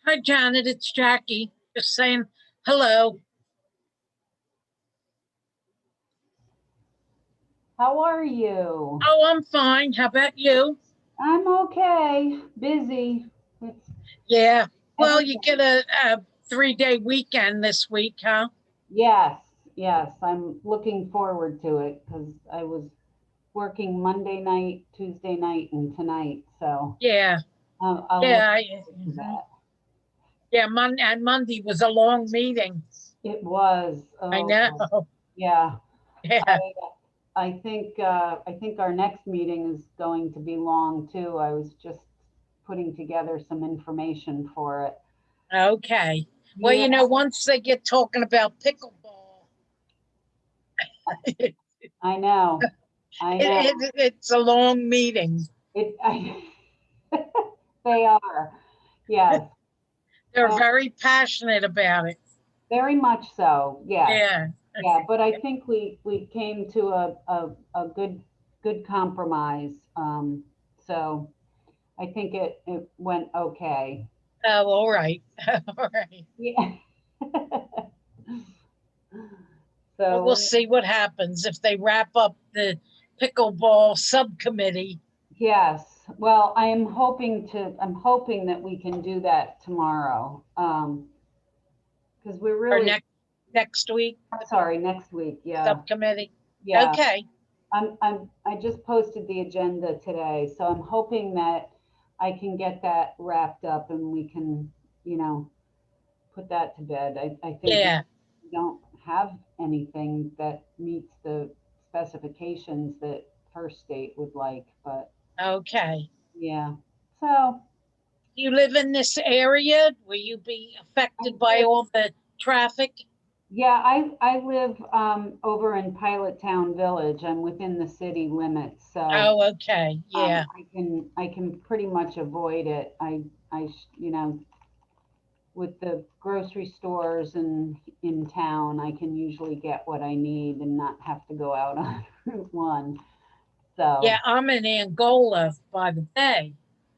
Hi, Janet. It's Jackie. Just saying hello. How are you? Oh, I'm fine. How about you? I'm okay. Busy. It's Yeah. Well, every you get day. a 3-day weekend this week, huh? Yes, yes. I'm looking forward to it because I was working Monday night, Tuesday night, and tonight. So Yeah. I'll look Yeah. forward to that. Yeah. Monday was a long meeting. It was. I Oh, know. yeah. Yeah. I I think our next meeting is going to be long too. I was just putting together some information for it. Okay. Well, Yeah, once they get talking about pickleball, it, I know. I know. it's a long meeting. I, they are. Yes. They're Uh, very passionate about it. very much so. Yes. Yeah. Yeah. But I think we came to a good compromise. So I think it went okay. Oh, all right. All right. Yeah. Well, we'll So see what happens if they wrap up the pickleball subcommittee yes. Well, I'm hoping that we can do that tomorrow. Because we're or really, next week sorry, next week. Yeah. subcommittee. Yeah. Okay. I just posted the agenda today, so I'm hoping that I can get that wrapped up and we can, you know, put that to bed. I think we Yeah. don't have anything that meets the specifications that First State would like, but Okay. yeah. So You live in this area? Will you be I affected by live, all the traffic? yeah, I live over in Pilot Town Village. I'm within the city limits, so Oh, okay. Yeah. I can pretty much avoid it. You know, with the grocery stores and in town, I can usually get what I need and not have to go out on Route One. Yeah, So, I'm in Angola by the bay.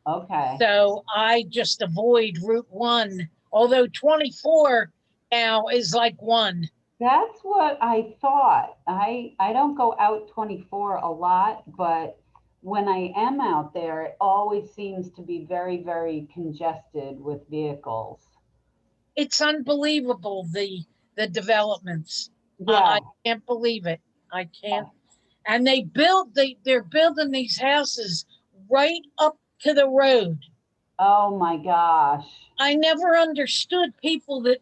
okay. So I just avoid Route 1, although 24 now is like 1. That's what I thought. I don't go out 24 a lot, but when I am out there, it always seems to be very, very congested with vehicles. It's unbelievable the developments. I Yeah. can't believe it. I can't. And they're building these houses right up to the road. Oh my gosh. I never understood people that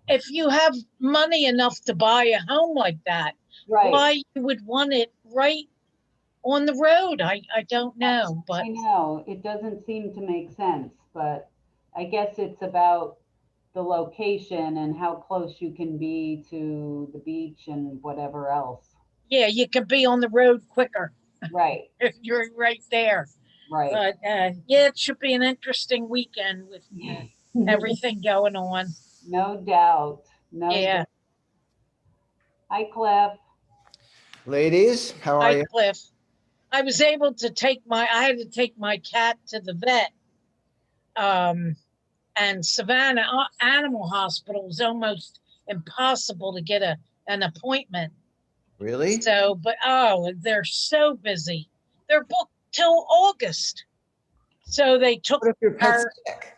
if you have money enough to buy a home like that, Right. why you would want it right on the road. I don't know, but I know it doesn't seem to make sense, but I guess it's about the location and how close you can be to the beach and whatever else. yeah, you can be on the road quicker Right, if you're right there. right. But yeah, it should be an interesting weekend with everything going on. No doubt. No Yeah. doubt. Hi, Cliff. Ladies, how are Hi, you? Cliff. I had to take my cat to the vet. Um, and Savannah Animal Hospital is almost impossible to get an appointment. Really? So, but oh, they're so busy. They're booked till August. So they took What if your pet's our sick?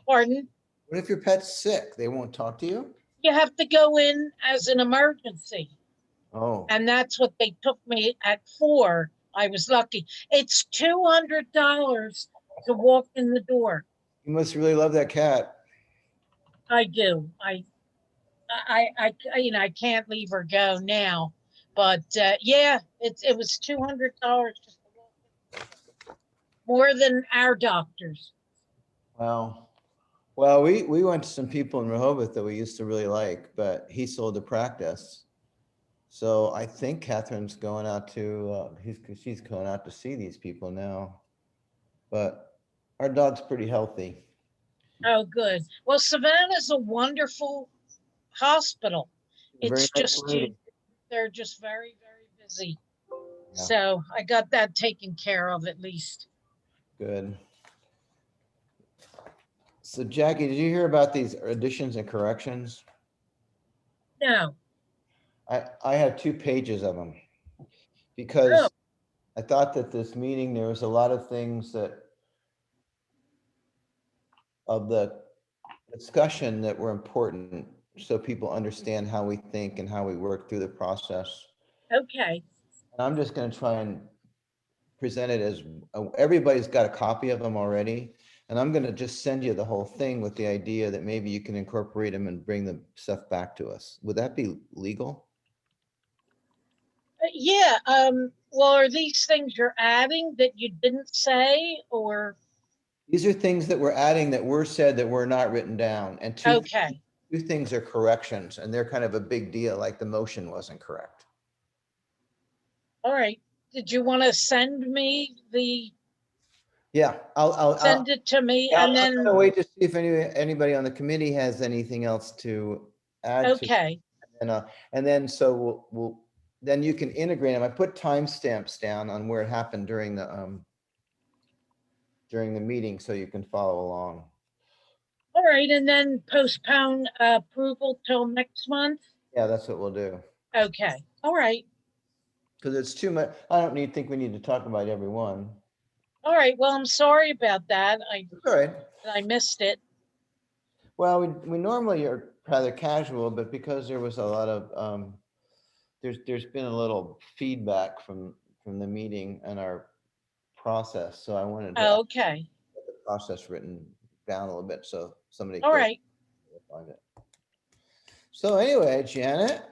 pardon. What if your pet's sick? They won't talk to you? You have to go in as an emergency. Oh, And that's what they took me at 4. I was lucky. It's $200 to walk in the door. you must really love that cat. I do. I can't leave her go now. But yeah, it was $200 just to walk in the door. More than our doctors. Wow. Well, we went to some people in Rehoboth that we used to really like, but he sold the practice. So I think Catherine's going out to, she's going out to see these people now. But our dog's pretty healthy. Oh, good. Well, Savannah's a wonderful hospital. Very It's nice just lady. they're just very, very busy. Yeah, So I got that taken care of at least. good. So Jackie, did you hear about these additions and corrections? No. I have 2 pages of them. Oh. Because I thought that this meeting, there was a lot of things that of the discussion that were important, so people understand how we think and how we work through the process. Okay. And I'm just gonna try and present it as, everybody's got a copy of them already. And I'm gonna just send you the whole thing with the idea that maybe you can incorporate them and bring the stuff back to us. Would that be legal? Yeah. Well, are these things you're adding that you didn't say, or? These are things that we're adding that were said that were not written down. And two Okay. things are corrections, and they're kind of a big deal, like the motion wasn't correct. All right. Did you want to send me Yeah, send it to me yeah, and I'm then, gonna wait to see if anybody on the committee has anything else to add to. okay. And then, so then you can integrate them. I put timestamps down on where it happened during the meeting, so you can follow along. All right. And then postpone approval till next month. Yeah, that's what we'll do. Okay. All right. Because it's too much. I don't think we need to talk about every one. All right. Well, I'm sorry about that. All right. I missed it. Well, we normally are rather casual, but because there was a lot of, there's been a little feedback from the meeting and our process, so I wanted to Oh, okay. get the process written down a little bit, so somebody All could right. find it. So anyway, Janet,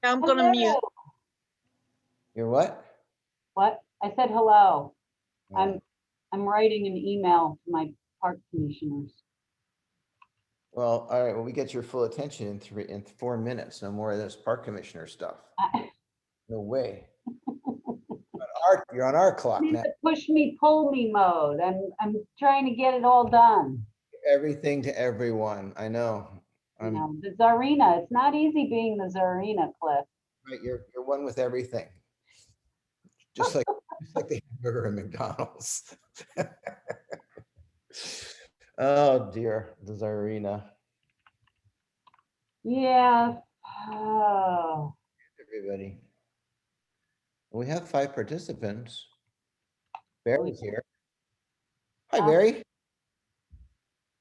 I'm gonna mute. Hello. you're what? What? I said hello. Oh, I'm writing an email to my park commissioners. Well, all right, well, we get your full attention in 4 minutes, no more of this park commissioner stuff. No way. You're on our clock Need now. to push me, pull me mode. I'm trying to get it all done. Everything to everyone, I know. You know, the Czarina, it's not easy being the Czarina, Cliff. Right, you're one with everything. Just like the hamburger at McDonald's. Oh dear, the Czarina. Yeah. Oh, Everybody. We have 5 participants. Barry's here. Hi, Barry.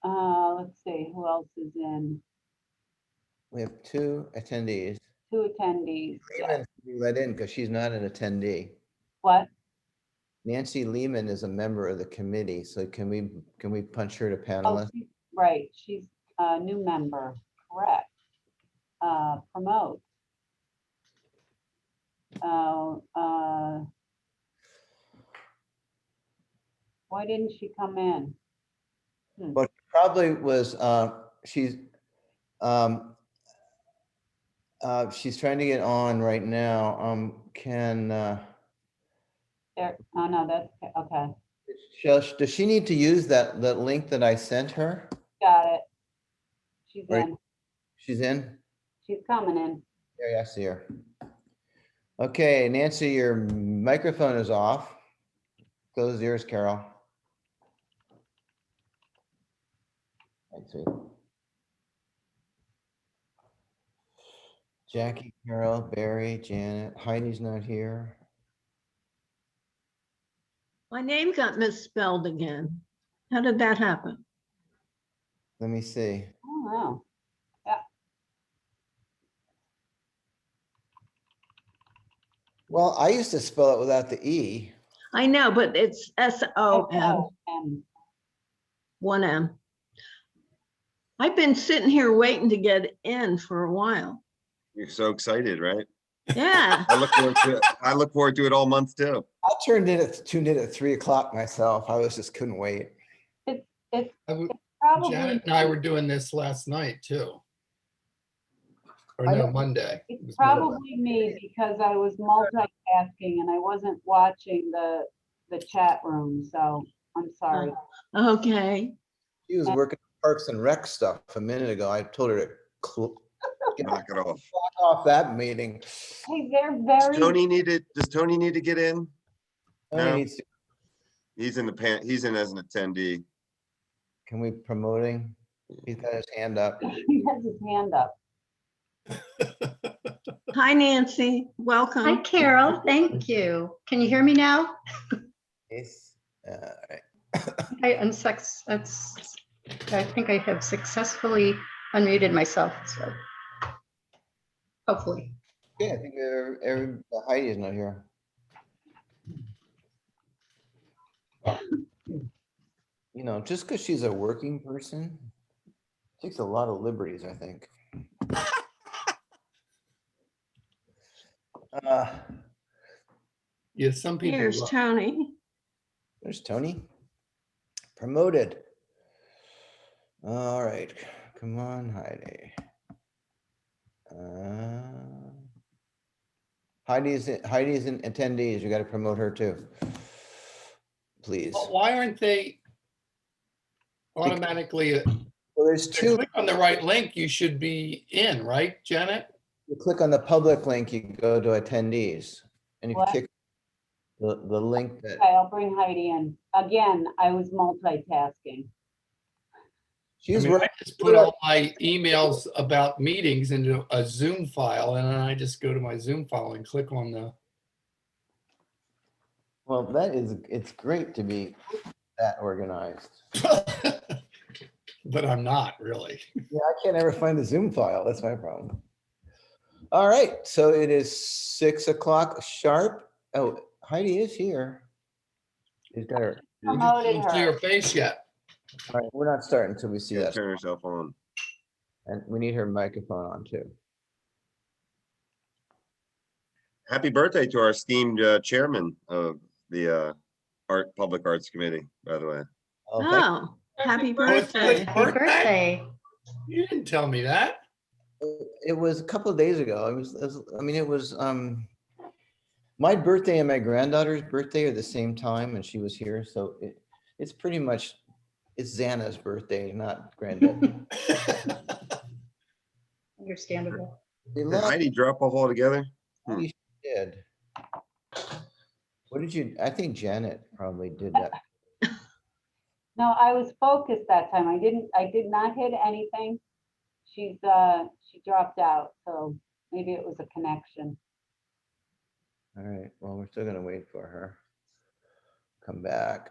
let's see, who else is in? We have 2 attendees. 2 attendees. Yeah. Lehman, we let in because she's not an attendee. What? Nancy Lehman is a member of the committee, so can we punch her to Oh, panelist? right, she's a new member, correct. Promote. Why didn't she come in? But probably was, she's trying to get on right now. There, oh no, that's, okay, Does she need to use that link that I sent her? got it. She's Right. in, She's in? she's coming in. Yeah, I see her. Okay, Nancy, your microphone is off. Close yours, Carol. Let's see. Jackie, Carol, Barry, Janet, Heidi's not here. My name got misspelled again. How did that happen? Let me see. Oh, wow. Well, I used to spell it without the E. I know, but it's S-O-M, And 1M. I've been sitting here waiting to get in for a while. You're so excited, right? Yeah, I look forward to it all month too. I tuned in at 3 o'clock myself. I just couldn't wait. probably, Janet and I were doing this last night too. Or I no, know. Monday. It it's was Monday. probably me because I was multitasking and I wasn't watching the chat room, so I'm sorry. okay. She was working on Parks and Rec stuff a minute ago. I told her to Knock it off. off that meeting. Hey, they're Does very, Tony need to get in? Tony No. needs to- He's in as an attendee. Can we promoting? He's got his hand up. He has his hand up. Hi, Nancy. Hi, Welcome. Carol. Thank you. Can you hear me now? Yes. Right. I think I have successfully unmuted myself, so hopefully. Yeah, I think Heidi is not here. You know, just because she's a working person takes a lot of liberties, I think. Yeah, some people. Here's Tony. There's Tony. Promoted. All right, come on, Heidi. Heidi's in attendees. You got to promote her too. Please. But why aren't they automatically, Well, there's if you two. click on the right link, you should be in, right, Janet? You click on the public link, you go to attendees. And if you What? click the link that Okay, I'll bring Heidi in. Again, I was multitasking. I she's mean, working. I just put all my emails about meetings into a Zoom file, and then I just go to my Zoom file and click on the. Well, it's great to be that organized. But I'm not really. Yeah, I can't ever find the Zoom file. That's my problem. All right, so it is 6 o'clock sharp. Oh, Heidi is here. She's got her. Promoted Didn't see her. her face yet. All right, we're not starting until we see Gotta that. turn herself on. And we need her microphone on too. Happy birthday to our esteemed chairman of the Public Arts Committee, by the way. Oh, thank Oh, happy Oh, it's birthday. good. Happy birthday. You didn't tell me that. you. It was a couple of days ago. It was my birthday and my granddaughter's birthday are the same time, and she was here. So it's pretty much, it's Xana's birthday, not granddad. Understandable. They Did love Heidi drop off altogether? you did. What did you, I think Janet probably did that. No, I was focused that time. I did not hit anything. She dropped out, so maybe it was a connection. All right, well, we're still gonna wait for her. Come back.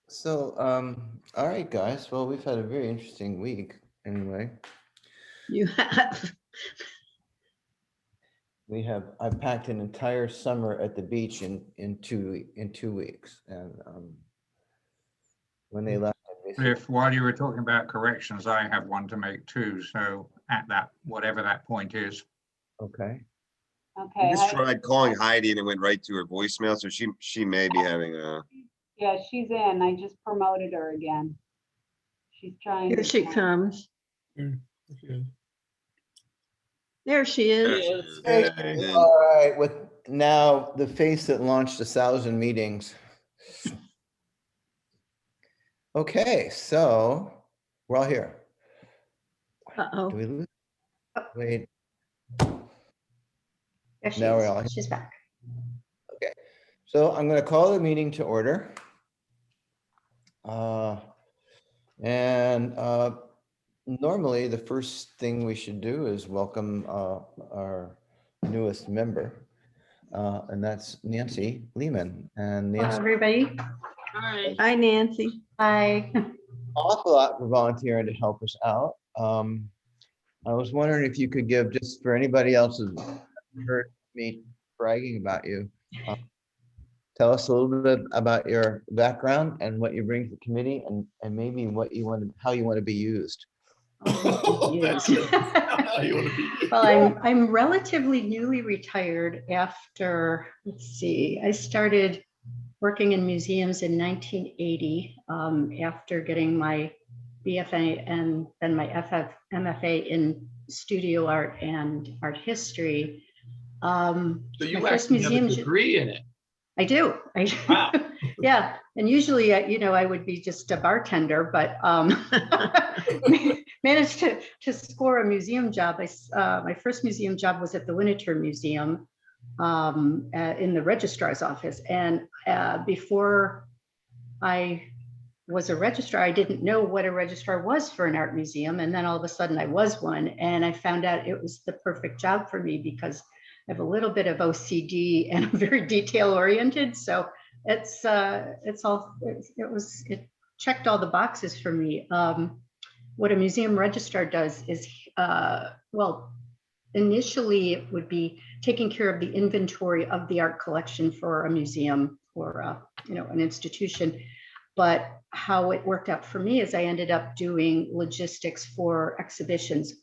So, all right, guys, well, we've had a very interesting week anyway. You have. I've packed an entire summer at the beach in 2 weeks, and when they left, they said, If while you were talking about corrections, I have one to make too. So at that, whatever that point is. okay, Okay. I just Heidi- tried calling Heidi and it went right to her voicemail, so she may be having a. Yeah, she's in. I just promoted her again. She's trying. Here to she join. comes. Okay. There she is. And all right, with now the face that launched 1,000 meetings. Okay, so we're all here. Do Uh-oh. we lose? Wait, There she Now we're is. all- She's back. so I'm gonna call the meeting to order. Normally, the first thing we should do is welcome our newest member, and that's Nancy Lehman. And Hello, Nancy, everybody. Hi, Nancy. Hi. awful lot for volunteering to help us out. I was wondering if you could give, just for anybody else who's heard me bragging about you, tell us a little bit about your background and what you bring to the committee, and maybe how you want to be used. Yes. How you wanna be. Well, I'm relatively newly retired after, let's see, I started working in museums in 1980 after getting my BFA and then my MFA in studio art and art history. So you my first actually have a museum- degree in it. I do. Wow. Yeah, and usually, I would be just a bartender, but managed to score a museum job. My first museum job was at the Winterthur Museum in the registrar's office. And before I was a registrar. I didn't know what a registrar was for an art museum. And then all of a sudden I was one, and I found out it was the perfect job for me because I have a little bit of OCD and I'm very detail oriented. So it checked all the boxes for me. What a museum registrar does is, well, initially it would be taking care of the inventory of the art collection for a museum or an institution. But how it worked out for me is I ended up doing logistics for exhibitions,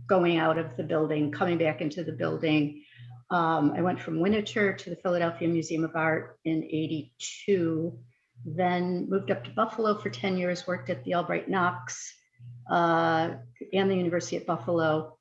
going out of the building, coming back into the building. I went from Winterthur to the Philadelphia Museum of Art in '82, then moved up to Buffalo for 10 years, worked at the Albright Knox and the University at Buffalo.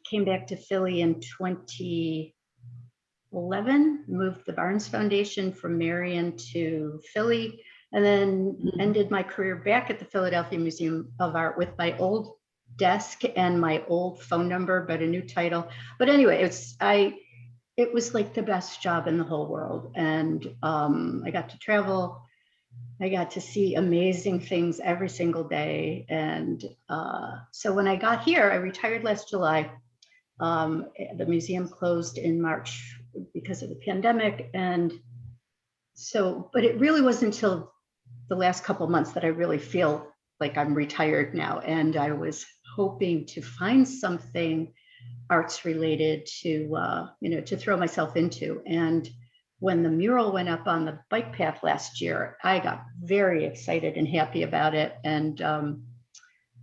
Came back to Philly in 2011, moved the Barnes Foundation from Marion to Philly, and then ended my career back at the Philadelphia Museum of Art with my old desk and my old phone number, but a new title. But anyway, it was like the best job in the whole world. And I got to travel. I got to see amazing things every single day. And so when I got here, I retired last July. The museum closed in March because of the pandemic. And so, but it really wasn't until the last couple of months that I really feel like I'm retired now. And I was hoping to find something arts related to, to throw myself into. And when the mural went up on the bike path last year, I got very excited and happy about it. And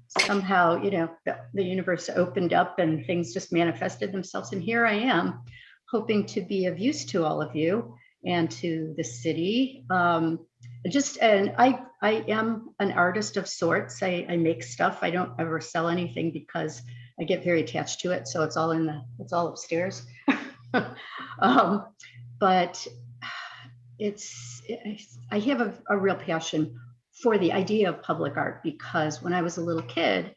somehow, the universe opened up and things just manifested themselves. And here I am, hoping to be of use to all of you and to the city. And I am an artist of sorts. I make stuff. I don't ever sell anything because I get very attached to it. So it's all upstairs. But I have a real passion for the idea of public art, because when I was a little kid,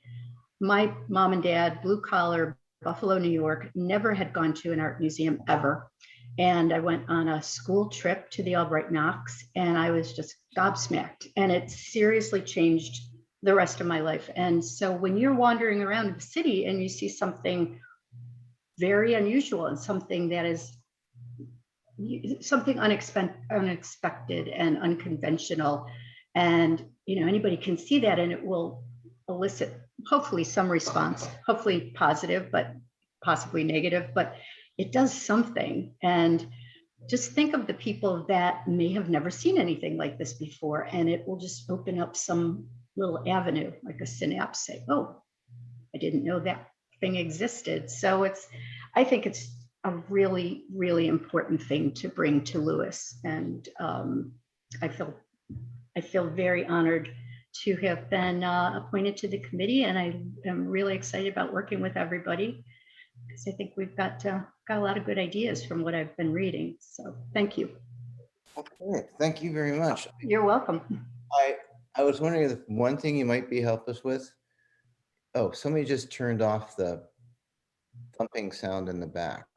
my mom and dad, blue collar, Buffalo, New York, never had gone to an art museum ever. And I went on a school trip to the Albright Knox and I was just gobsmacked, and it seriously changed the rest of my life. And so when you're wandering around the city and you see something very unusual and something that is something unexpected and unconventional, and anybody can see that, and it will elicit hopefully some response, hopefully positive, but possibly negative, but it does something. And just think of the people that may have never seen anything like this before, and it will just open up some little avenue, like a synapse, say, oh, I didn't know that thing existed. So I think it's a really, really important thing to bring to Lewis. And I feel very honored to have been appointed to the committee, and I am really excited about working with everybody, because I think we've got a lot of good ideas from what I've been reading. So thank you. Okay, thank you very much. You're welcome. I was wondering if one thing you might be help us with. Oh, somebody just turned off the thumping sound in the back.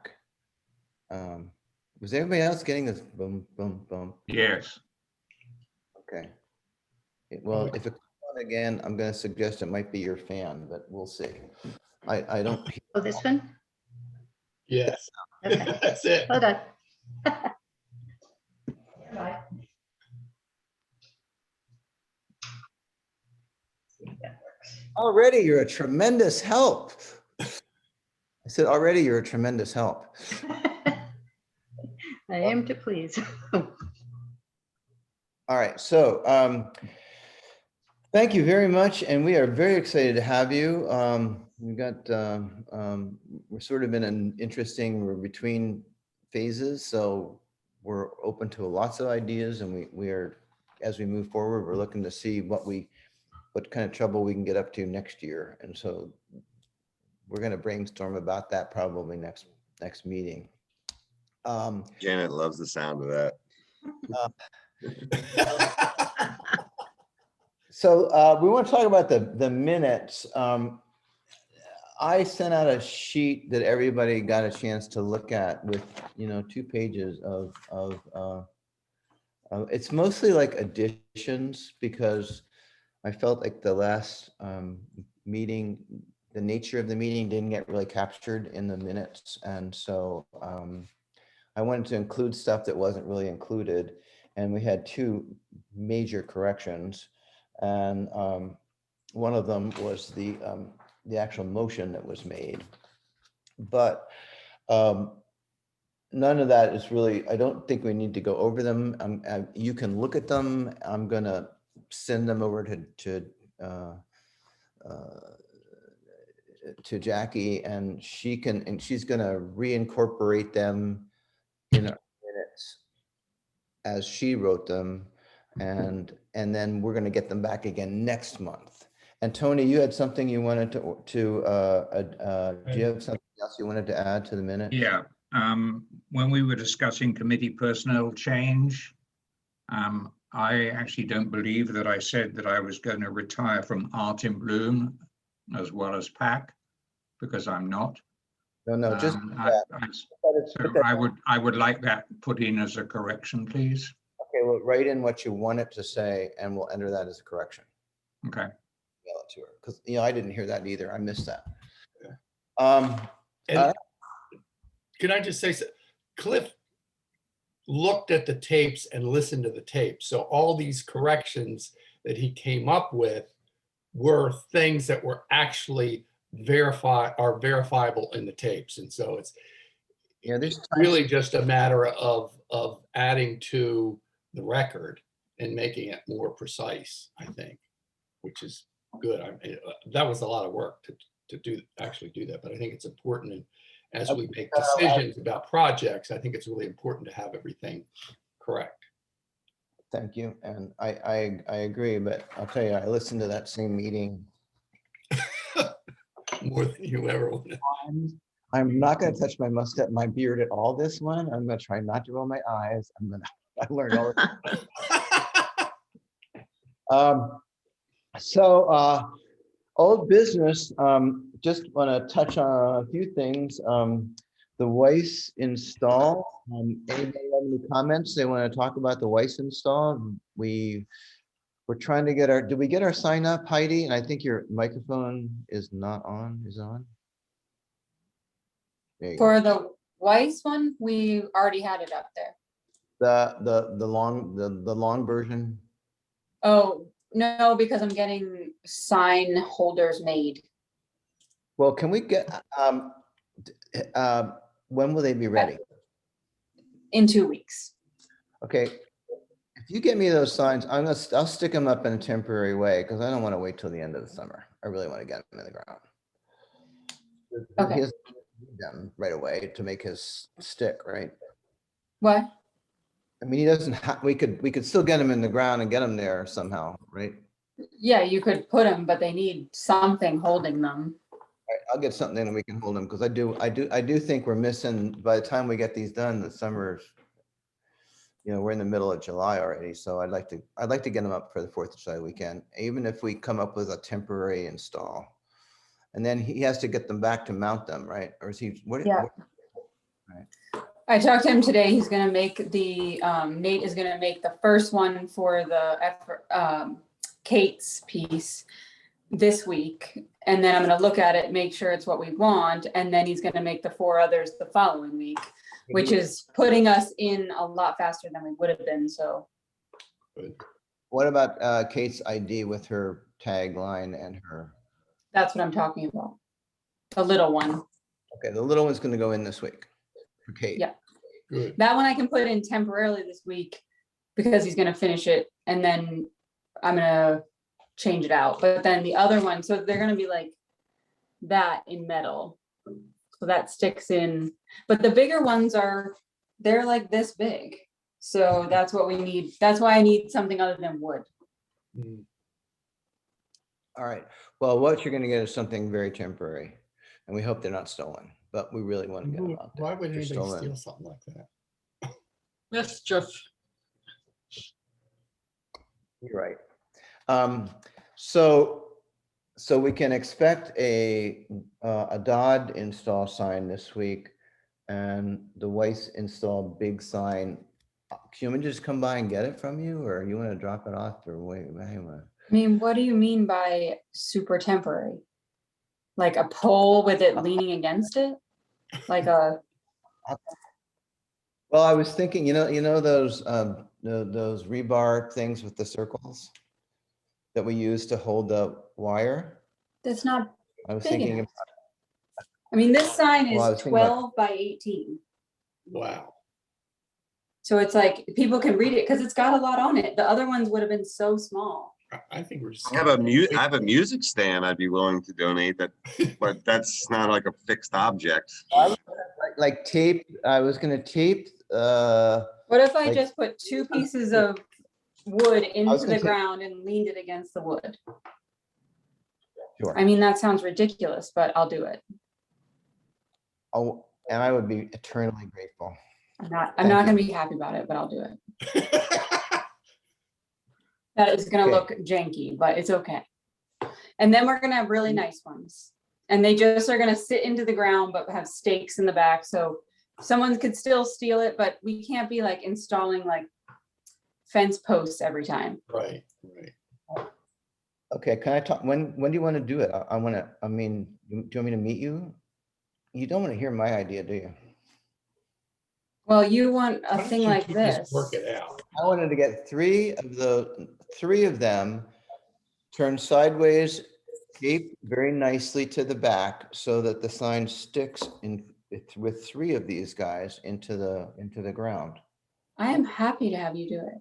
Was everybody else getting this boom, boom, boom? Yes. Okay. Well, if it comes on again, I'm going to suggest it might be your fan, but we'll see. I don't. Oh, this one? Yes, Okay. that's it. Hold on. Already, you're a tremendous help. I said, already, you're a tremendous help. I am to please. All right, so thank you very much, and we are very excited to have you. We've got we're sort of in an interesting, we're between phases, so we're open to lots of ideas, and we are, as we move forward, we're looking to see what kind of trouble we can get up to next year, and so we're going to brainstorm about that probably next meeting. Janet loves the sound of that. So we want to talk about the minutes. I sent out a sheet that everybody got a chance to look at with 2 pages of It's mostly like additions because I felt like the last meeting, the nature of the meeting didn't get really captured in the minutes. And so I wanted to include stuff that wasn't really included. And we had two major corrections. And one of them was the actual motion that was made. But none of that is really, I don't think we need to go over them. You can look at them. I'm gonna send them over to Jackie, and she's gonna reincorporate them in our minutes as she wrote them, and then we're gonna get them back again next month. And Tony, you had something you wanted to do you have something else you wanted to add to the minute? Yeah, when we were discussing committee personnel change, I actually don't believe that I said that I was going to retire from Art in Bloom as well as PAC, because I'm not. No, just So I would like that put in as a correction, please. okay. Well, write in what you want it to say, and we'll enter that as a correction. Okay. Email it to her, because I didn't hear that either. I missed that. And can I just say, Cliff looked at the tapes and listened to the tapes. So all these corrections that he came up with were things that were actually verifiable in the tapes. And so it's really just a matter of adding to the record and making it more precise, I think, which is good. I mean, that was a lot of work to actually do that, but I think it's important. And as we make decisions about projects, I think it's really important to have everything correct. Thank you. And I agree, but I'll tell you, I listened to that same meeting. More than you ever want. I'm not going to touch my beard at all this one. I'm going to try not to roll my eyes. I learned all So old business, just want to touch on a few things. The Weiss install, anybody have any comments they want to talk about the Weiss install? We're trying to get did we get our sign up, Heidi? And I think your microphone is not on, is on? There you go. For the Weiss one, we already had it up there. The long version? Oh, no, because I'm getting sign holders made. Well, can we get, when will they be ready? In 2 weeks. Okay, if you get me those signs, I'll stick them up in a temporary way because I don't want to wait till the end of the summer. I really want to get them in the ground. Okay. He has to need them right away to make his stick, right? What? I mean, he doesn't have, we could still get them in the ground and get them there somehow, right? Yeah, you could put them, but they need something holding them. I'll get something and we can hold them because I do think we're missing, by the time we get these done, the summer's, we're in the middle of July already. So I'd like to get them up for the 4th of July weekend, even if we come up with a temporary install. And then he has to get them back to mount them, right? Or is he, Yeah. Right. I talked to him today. He's gonna make the, Nate is gonna make the first one for the Kate's piece this week. And then I'm gonna look at it, make sure it's what we want. And then he's gonna make the 4 others the following week, which is putting us in a lot faster than we would have been, so. What about Kate's ID with her tagline and her? That's what I'm talking about. The little one. Okay, the little one's gonna go in this week for Kate. Yeah. Good. That one I can put in temporarily this week because he's gonna finish it and then I'm gonna change it out. But then the other one, so they're gonna be like that in metal. So that sticks in, but the bigger ones they're like this big. So that's what we need. That's why I need something other than wood. All right. Well, what you're gonna get is something very temporary, and we hope they're not stolen, but we really want to get them out there. Why would If they're anybody stolen, steal something like that? Mischief. you're right. So we can expect a Dodd install sign this week and the Weiss install big sign human just come by and get it from you, or you want to drop it off or wait? Anyway. I mean, what do you mean by super temporary? Like a pole with it leaning against it? Like a, Well, I was thinking, those rebar things with the circles that we use to hold the wire. that's not I was big thinking, enough. I mean, this sign Well, I is was thinking about- 12 by 18. Wow. So it's like, people can read it because it's got a lot on it. The other ones would have been so small. I think we're. I have a music stand I'd be willing to donate that, but that's not like a fixed object. like tape. I was gonna tape. What if I Like- just put 2 pieces of wood into was the gonna say- ground and leaned it against the wood? Sure. I mean, that sounds ridiculous, but I'll do it. Oh, and I would be eternally grateful. I'm not Thank gonna you. be happy about it, but I'll do it. That is gonna Okay. look janky, but it's okay. And then we're gonna have really nice ones. And they just are gonna sit into the ground, but have stakes in the back, so someone could still steal it, but we can't be like installing like fence posts every time. Right, right. Okay, can I talk, when do you want to do it? I want to, I mean, do you want me to meet you? You don't want to hear my idea, do you? Well, you want Why a don't thing you like two this. just Work it out. I wanted to get three of them turned sideways, taped very nicely to the back so that the sign sticks in with 3 of these guys into the ground. I am happy to have you do it.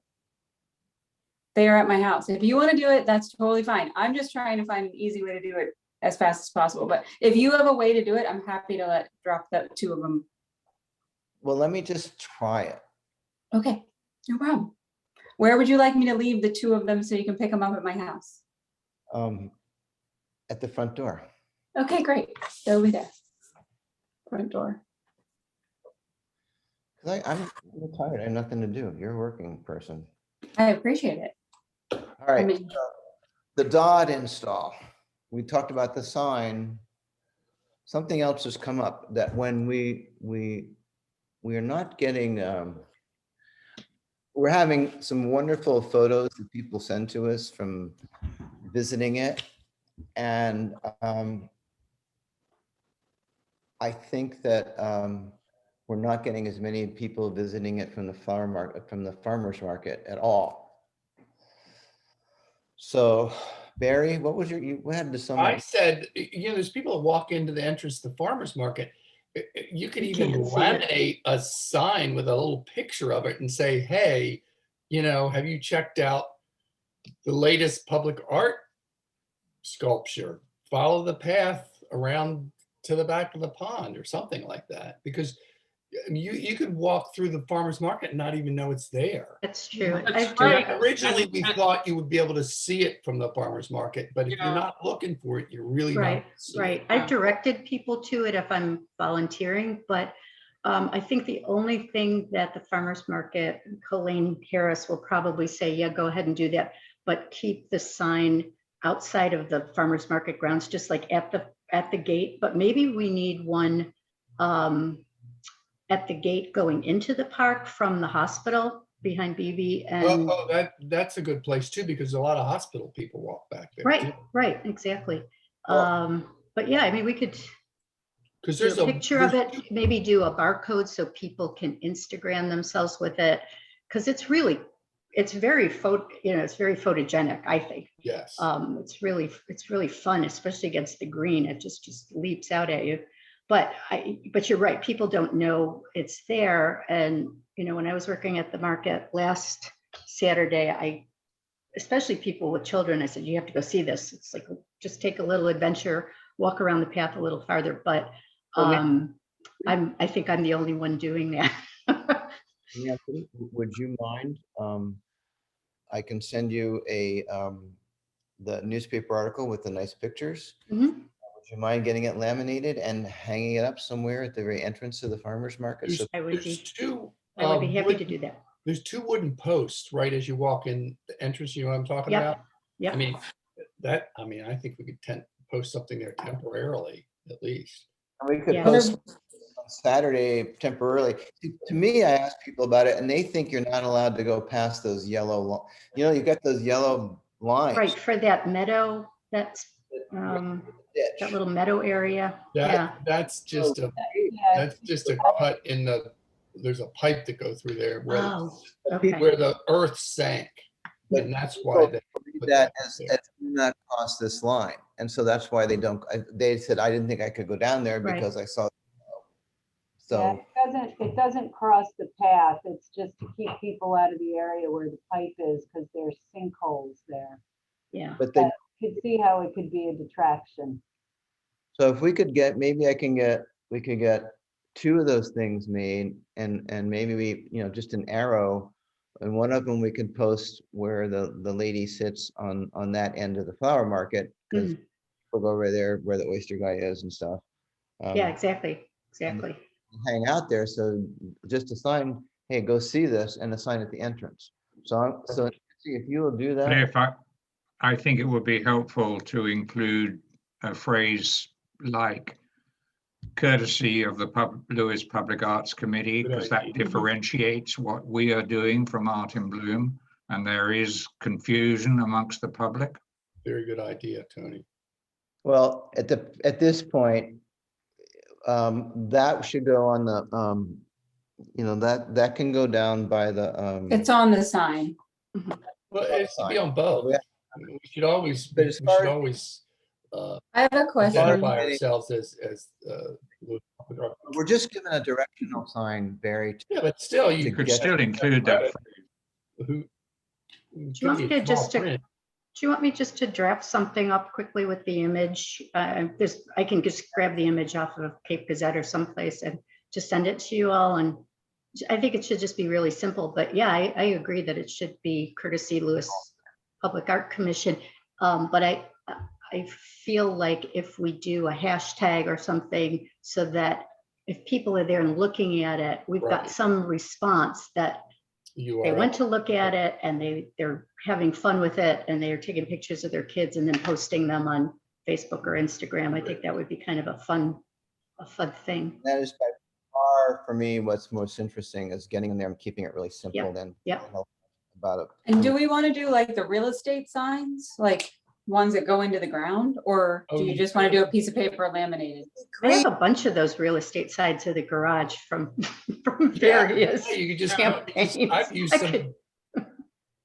They are at my house. If you want to do it, that's totally fine. I'm just trying to find an easy way to do it as fast as possible. But if you have a way to do it, I'm happy to drop the 2 of them. Well, let me just try it. Okay, no problem. Where would you like me to leave the 2 of them so you can pick them up at my house? At the front door. Okay, great. They'll be there. Front door. 'Cause I'm tired, I have nothing to do. You're a working person. I appreciate it. All I right, mean, the Dodd install. We talked about the sign. Something else has come up that when we are not getting, we're having some wonderful photos that people send to us from visiting it. And I think that we're not getting as many people visiting it from the farmer's market at all. So Barry, what was you had to sum I up? said, there's people that walk into the entrance to the farmer's market. You could even can't see it. laminate a sign with a little picture of it and say, hey, have you checked out the latest public art sculpture? Follow the path around to the back of the pond or something like that. Because you could walk through the farmer's market and not even know it's there. That's true. That's I've right. done- Originally, we thought you would be able to see it from the farmer's market, but if you're Yeah. not looking for it, you're really not. Right, gonna see it. right. I've directed people to it if I'm volunteering, but I think the only thing that the farmer's market, Colleen Harris will probably say, yeah, go ahead and do that, but keep the sign outside of the farmer's market grounds, just like at the gate, but maybe we need one at the gate going into the park from the hospital behind BB and. That's a good place too, because a lot of hospital people walk back there. Right, right, exactly. But yeah, I mean, we could Because do there's a picture of it, maybe do a barcode so people can Instagram themselves with it. Because it's very it's very photogenic, I think. Yes. It's really fun, especially against the green. It just leaps out at you. But you're right, people don't know it's there. And, when I was working at the market last Saturday, especially people with children, I said, you have to go see this. It's like, just take a little adventure, walk around the path a little farther. But I think I'm the only one doing that. Anthony, would you mind? I can send you the newspaper article with the nice pictures. Mhm. Would you mind getting it laminated and hanging it up somewhere at the very entrance to the farmer's market? So I would There's be, two. I would be happy to wooden- do that. There's 2 wooden posts right as you walk in the entrance. You know what I'm talking Yep, about? yep. I think we could post something there temporarily, at least. we could Yeah. post Saturday temporarily. To me, I ask people about it and they think you're not allowed to go past those yellow, you got those yellow lines. Right, for that meadow, that's, that Ditch. little meadow area. Yeah, That's just a, Yeah, that's just a cut in the, there's a pipe that goes through there oh, But okay. people where the earth sank. And that's why they read put that that as, there. do not cross this line. And so that's why they don't, they said, I didn't think I could go down there Right. because I saw. Yeah, So, it doesn't cross the path. It's just to keep people out of the area where the pipe is, because there's sinkholes there. Yeah, but they, Could see how it could be a detraction. so if we could get, maybe we could get 2 of those things made and maybe we, just an arrow. And one of them we can post where the lady sits on that end of the flower market. Because we'll go over there where the oyster guy is and stuff. yeah, exactly, exactly. Hang out there. So just a sign, hey, go see this, and a sign at the entrance. So see if you will do But that. if I think it would be helpful to include a phrase like courtesy of the Lewis Public Arts Committee, Good because that idea. differentiates what we are doing from Art in Bloom, and there is confusion amongst the public. Very good idea, Tony. Well, at this point, that should go on the, that can go down by the. It's on the sign. Well, it should be on both. Yeah. We should always, But we as should far as- always I have a question. identify ourselves as Lewis Public Art. We're just given a directional sign, Barry. Yeah, but still, You you could get- still include that. Who? Do you want me to just do you want me just to draft something up quickly with the image? I can just grab the image off of Cape Gazette or someplace and just send it to you all. And I think it should just be really simple, but yeah, I agree that it should be courtesy Lewis Public Art Commission. But I feel like if we do a hashtag or something so that if people are there and looking at it, we've got Right. some response that You they are, went to look at it and they're having fun with it and they're taking pictures of their kids and then posting them on Facebook or Instagram. I think that would be kind of a fun thing. That is by far for me, what's most interesting is getting in there and keeping it really simple then. Yep. About it. And do we want to do like the real estate signs, like ones that go into the ground, or do you just want to do a piece of paper laminated? I have a bunch of those real estate sides of the garage from various. Yeah, you could just, campaigns. I've used I some, could-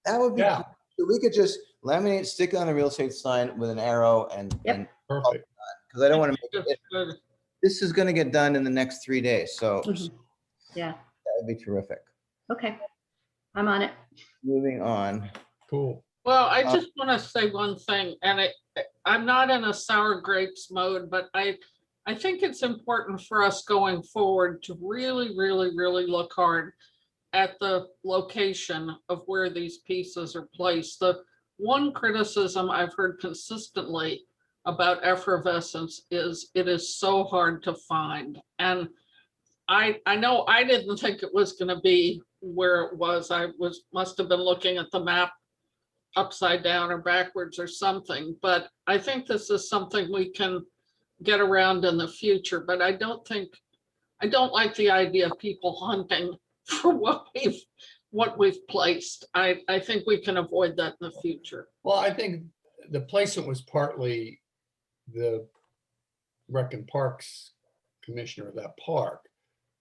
That would be, yeah, cool. We could just laminate, stick it on a real estate sign with an arrow and, Yep. perfect. because I don't want to make That's it, good. this is going to get done in the next 3 days. So that Mhm. Yeah, would be terrific. okay. I'm on it. Moving on. Cool. Well, I Uh, just want to say one thing, and I'm not in a sour grapes mode, but I think it's important for us going forward to really, really, really look hard at the location of where these pieces are placed. The one criticism I've heard consistently about effervescence is it is so hard to find. And I know I didn't think it was going to be where it was. Must have been looking at the map upside down or backwards or something, but I think this is something we can get around in the future. But I don't like the idea of people hunting for what we've placed. I think we can avoid that in the future. Well, I think the placement was partly the Rec and Parks Commissioner of that park.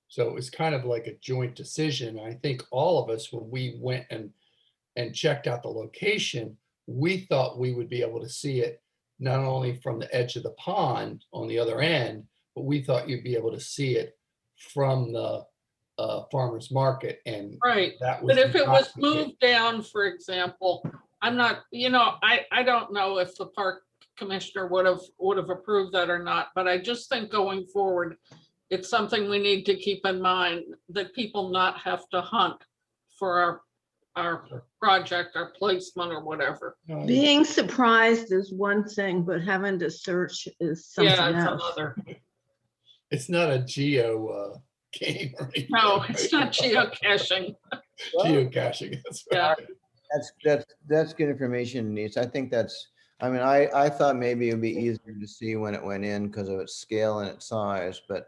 So it was kind of like a joint decision. I think all of us, when we went and checked out the location, we thought we would be able to see it not only from the edge of the pond on the other end, but we thought you'd be able to see it from the farmer's market, and Right. that was. But if it not was the case. moved down, for example, I'm not, I don't know if the park commissioner would have approved that or not, but I just think going forward, it's something we need to keep in mind, that people not have to hunt for our project, our placement or whatever. No, Being surprised is one thing, but having to search is Yeah, something it's else. another. it's not a geo game or anything. No, it's not geocaching. Geocaching. That's Yeah. right. That's good information, Denise. I think I thought maybe it would be easier to see when it went in because of its scale and its size, but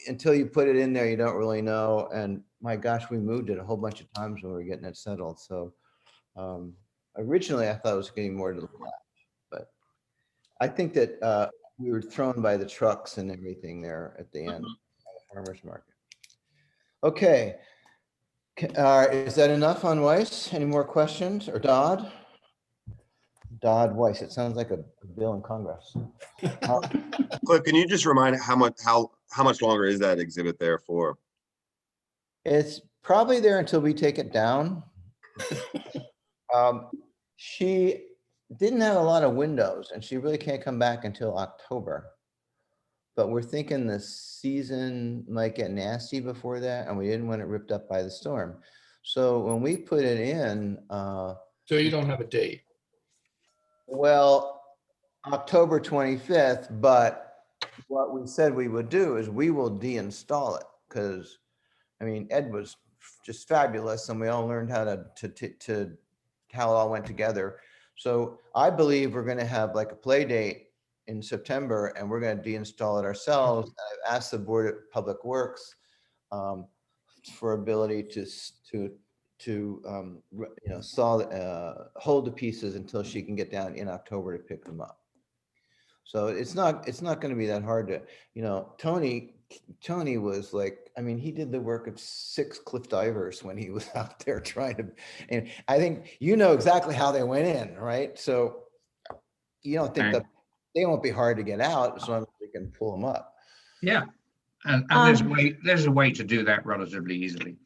until you put it in there, you don't really know. And my gosh, we moved it a whole bunch of times when we were getting it settled. So originally I thought it was getting more to the left, but I think that we were thrown by the trucks and everything there at the end, farmer's market. Okay. Is that enough on Weiss? Any more questions? Or Dodd? Dodd Weiss. It sounds like a bill in Congress. Cliff, can you just remind how much longer is that exhibit there for? It's probably there until we take it down. She didn't have a lot of windows and she really can't come back until October. But we're thinking the season might get nasty before that, and we didn't want it ripped up by the storm. So when we put it in, So you don't have a date? well, October 25th, but what we said we would do is we will deinstall it, because I mean, Ed was just fabulous and we all learned how how it all went together. So I believe we're going to have like a play date in September, and we're going to deinstall it ourselves. I've asked the Board of Public Works for ability to hold the pieces until she can get down in October to pick them up. So it's not going to be that hard to, Tony was like, I mean, he did the work of 6 cliff divers when he was out there trying to, and I think exactly how they went in, right? So you don't think that they won't be hard to get out as long as we can pull them up. Yeah, and there's a way to do that relatively easily.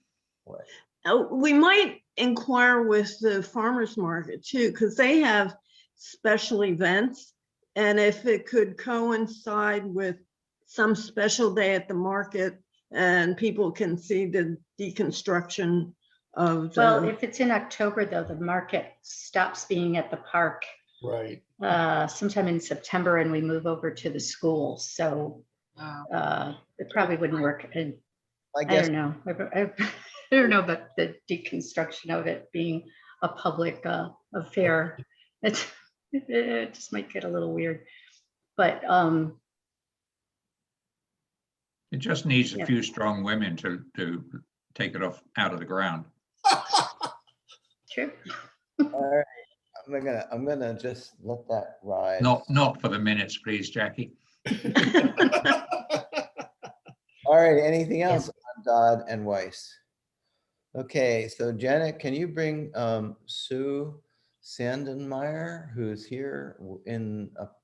We might inquire with the farmers market too, because they have special events. And if it could coincide with some special day at the market and people can see the deconstruction of the. Well, if it's in October, though, the market stops being at the park. Right. Sometime in September, and we move over to the school. So it probably wouldn't work. And I don't know. I don't know about the deconstruction of it being a public affair. It just might get a little weird. But it just needs a few strong women to take it out of the ground. True. All right. I'm gonna just let that ride. Not for the minutes, please, Jackie. All right, anything else on Dodd and Weiss? Okay, so Janet, can you bring Sue Sandenmeyer, who's here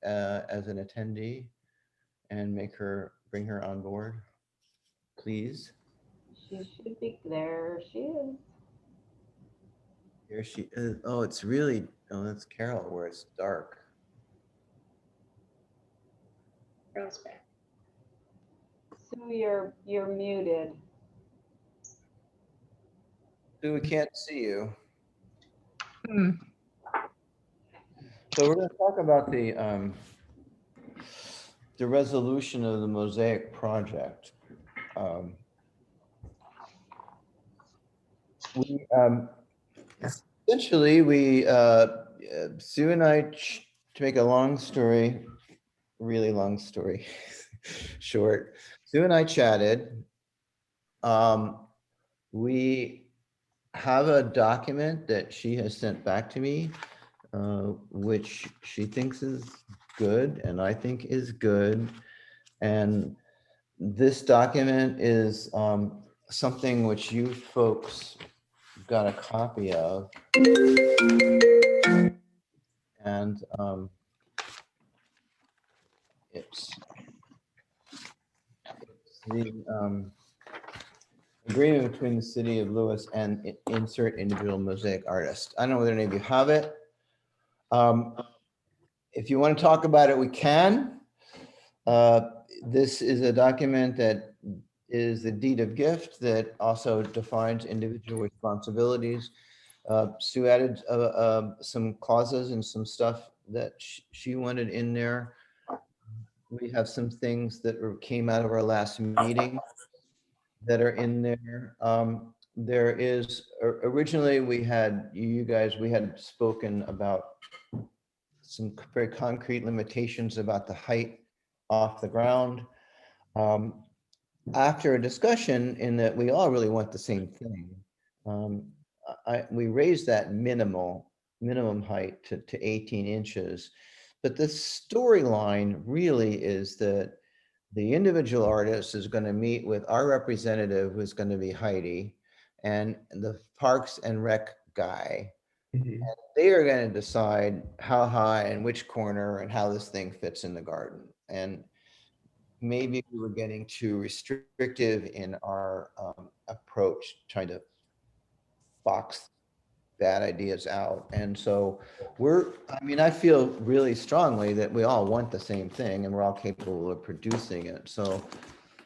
as an attendee, and bring her on board, please? She should be there. She is. Here she is. Oh, it's really, that's Carol, where it's dark. Carol's back. Sue, you're muted. Sue, we can't see you. So we're going to talk about the resolution of the Mosaic project. Essentially, Sue and I, to make a long story, really long story short, Sue and I chatted. We have a document that she has sent back to me, which she thinks is good and I think is good. And this document is something which you folks got a copy of. And it's the agreement between the city of Lewis and insert individual mosaic artist. I don't know whether any of you have it. If you want to talk about it, we can. This is a document that is the deed of gift that also defines individual responsibilities. Sue added some clauses and some stuff that she wanted in there. We have some things that came out of our last meeting that are in there. There is, originally we had spoken about some very concrete limitations about the height off the ground. after a discussion in that we all really want the same thing, we raised that minimum height to 18 inches. But the storyline really is that the individual artist is going to meet with our representative, who's going to be Heidi, and the Parks and Rec guy. Mhm. They are going to decide how high and which corner and how this thing fits in the garden. And maybe we were getting too restrictive in our approach, trying to box bad ideas out. And so I mean, I feel really strongly that we all want the same thing and we're all capable of producing it. So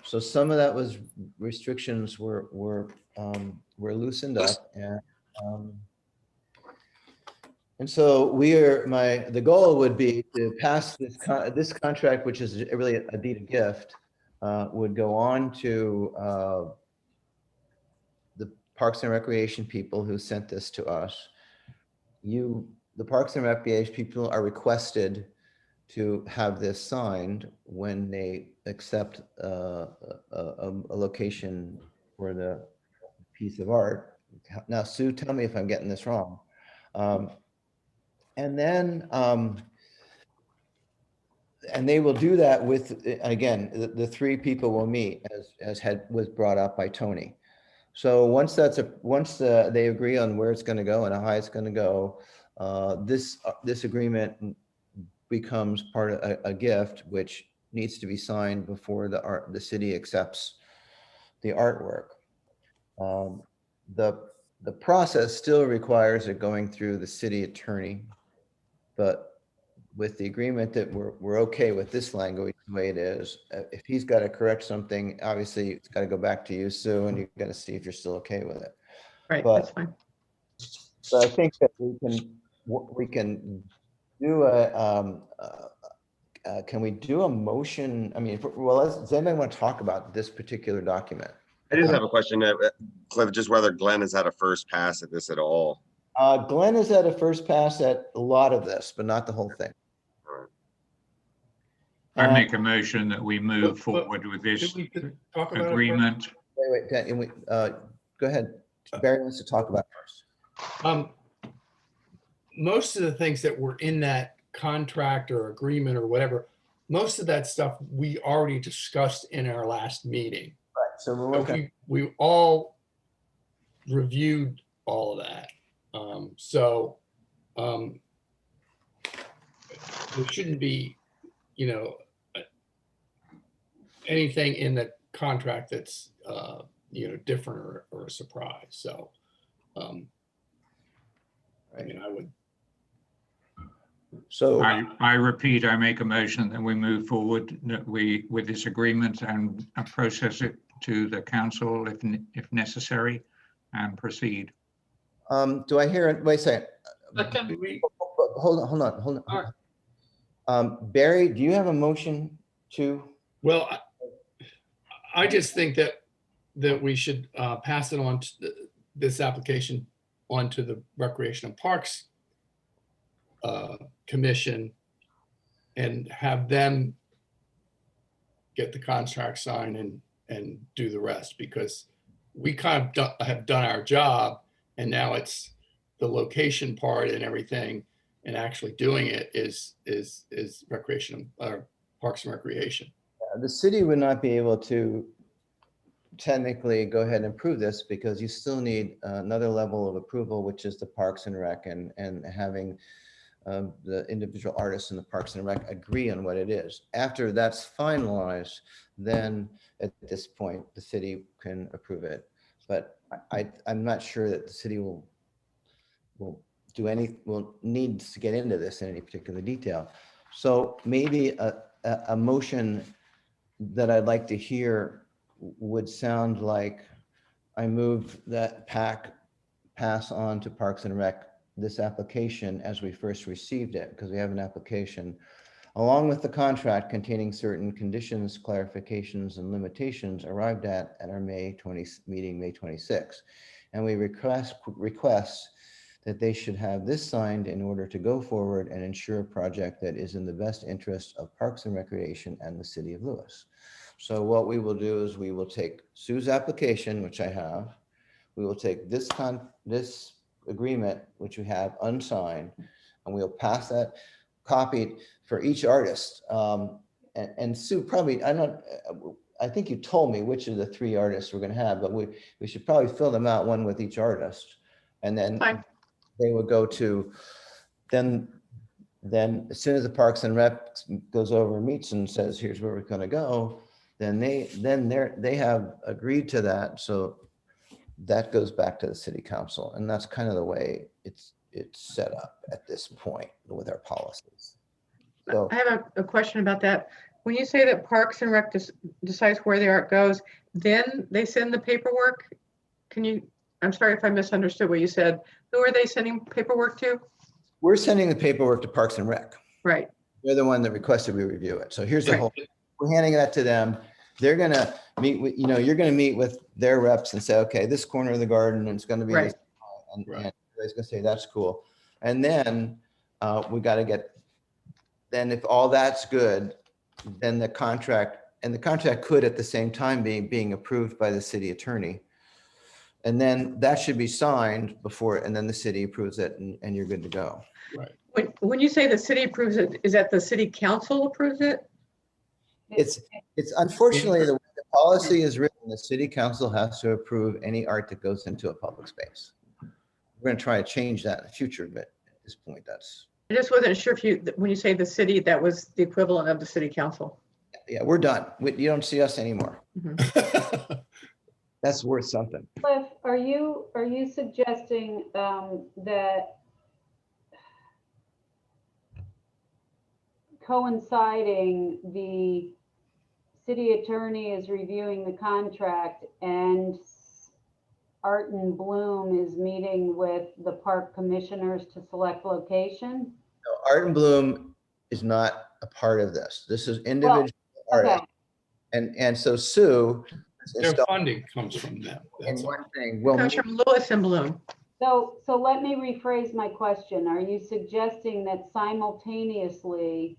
some of that was restrictions were loosened up, and so the goal would be to pass this contract, which is really a deed of gift, would go on to the Parks and Recreation people who sent this to us. The Parks and Recreation people are requested to have this signed when they accept a location for the piece of art. Now, Sue, tell me if I'm getting this wrong. And then, and they will do that with, again, the three people will meet as was brought up by Tony. So once they agree on where it's going to go and how high it's going to go, this agreement becomes part of a gift, which needs to be signed before the city accepts the artwork. The process still requires it going through the city attorney, but with the agreement that we're okay with this language the way it is, if he's got to correct something, obviously it's got to go back to you, Sue, and you've got to see if you're still okay with it. Right, But- that's fine. So I think that we can do can we do a motion? I mean, does anybody want to talk about this particular document? I just have a question, Cliff, just whether Glenn has had a first pass at this at all. Glenn has had a first pass at a lot of this, but not the whole thing. I make a motion that we move But- forward with this Should we talk about it first? agreement. Wait, Dan, go ahead. Barry wants to talk about it first. Most of the things that were in that contract or agreement or whatever, most of that stuff we already discussed in our last meeting. Right, so we're working. We all reviewed all of that. There shouldn't be, anything in the contract that's, different or a surprise. So, I mean, I would. So I repeat, I make a motion that we move forward, that with this agreement and process it to the council if necessary and proceed. do I hear it? Wait a second. Second, Hold on. All right. Barry, do you have a motion to? Well, I just think that we should pass it on to this application onto the Recreation and Parks Commission and have them get the contract signed and do the rest, because we kind of have done our job, and now it's the location part and everything, and actually doing it is Recreation or Parks and Recreation. The city would not be able to technically go ahead and approve this because you still need another level of approval, which is the Parks and Rec, and having the individual artists in the Parks and Rec agree on what it is. After that's finalized, then at this point, the city can approve it. But I'm not sure that the city will need to get into this in any particular detail. So maybe a motion that I'd like to hear would sound like I move that pass on to Parks and Rec this application as we first received it, because we have an application along with the contract containing certain conditions, clarifications, and limitations arrived at our May 26th. And we request that they should have this signed in order to go forward and ensure a project that is in the best interest of Parks and Recreation and the city of Lewis. So what we will do is we will take Sue's application, which I have. We will take this agreement, which you have unsigned, and we'll pass that copied for each artist. And Sue, probably, I think you told me which of the 3 artists we're gonna have, but we should probably fill them out, one with each artist. And then Fine. they would go to, then as soon as the Parks and Rec goes over and meets and says, here's where we're gonna go, then they have agreed to that. So that goes back to the city council. And that's kind of the way it's set up at this point with our policies. So I have a question about that. When you say that Parks and Rec decides where the art goes, then they send the paperwork? I'm sorry if I misunderstood what you said. Who are they sending paperwork to? we're sending the paperwork to Parks and Rec. Right. They're the one that requested we review it. So here's the Right. whole, we're handing that to them. They're gonna meet with, you're gonna meet with their reps and say, okay, this corner of the garden, and it's gonna be this. Right. And Right. everybody's gonna say, that's cool. And then we gotta get, then if all that's good, then the contract could at the same time being approved by the city attorney. And then that should be signed before, and then the city approves it and you're good to go. When you say the city approves it, is that the city council approves it? It's unfortunately, the way the policy is written, the city council has to approve any art that goes into a public space. We're gonna try to change that in the future, but at this point, that's, I just wasn't sure if when you say the city, that was the equivalent of the city council. yeah, we're done. You don't see us anymore. That's worth something. Cliff, are you suggesting that coinciding, the city attorney is reviewing the contract and Art and Bloom is meeting with the park commissioners to select location? No, Art and Bloom is not a part of this. This is individual artists. Okay, And so Sue. Their funding comes from them. And That's all. one thing, we'll Comes from Lewis and Bloom. so let me rephrase my question. Are you suggesting that simultaneously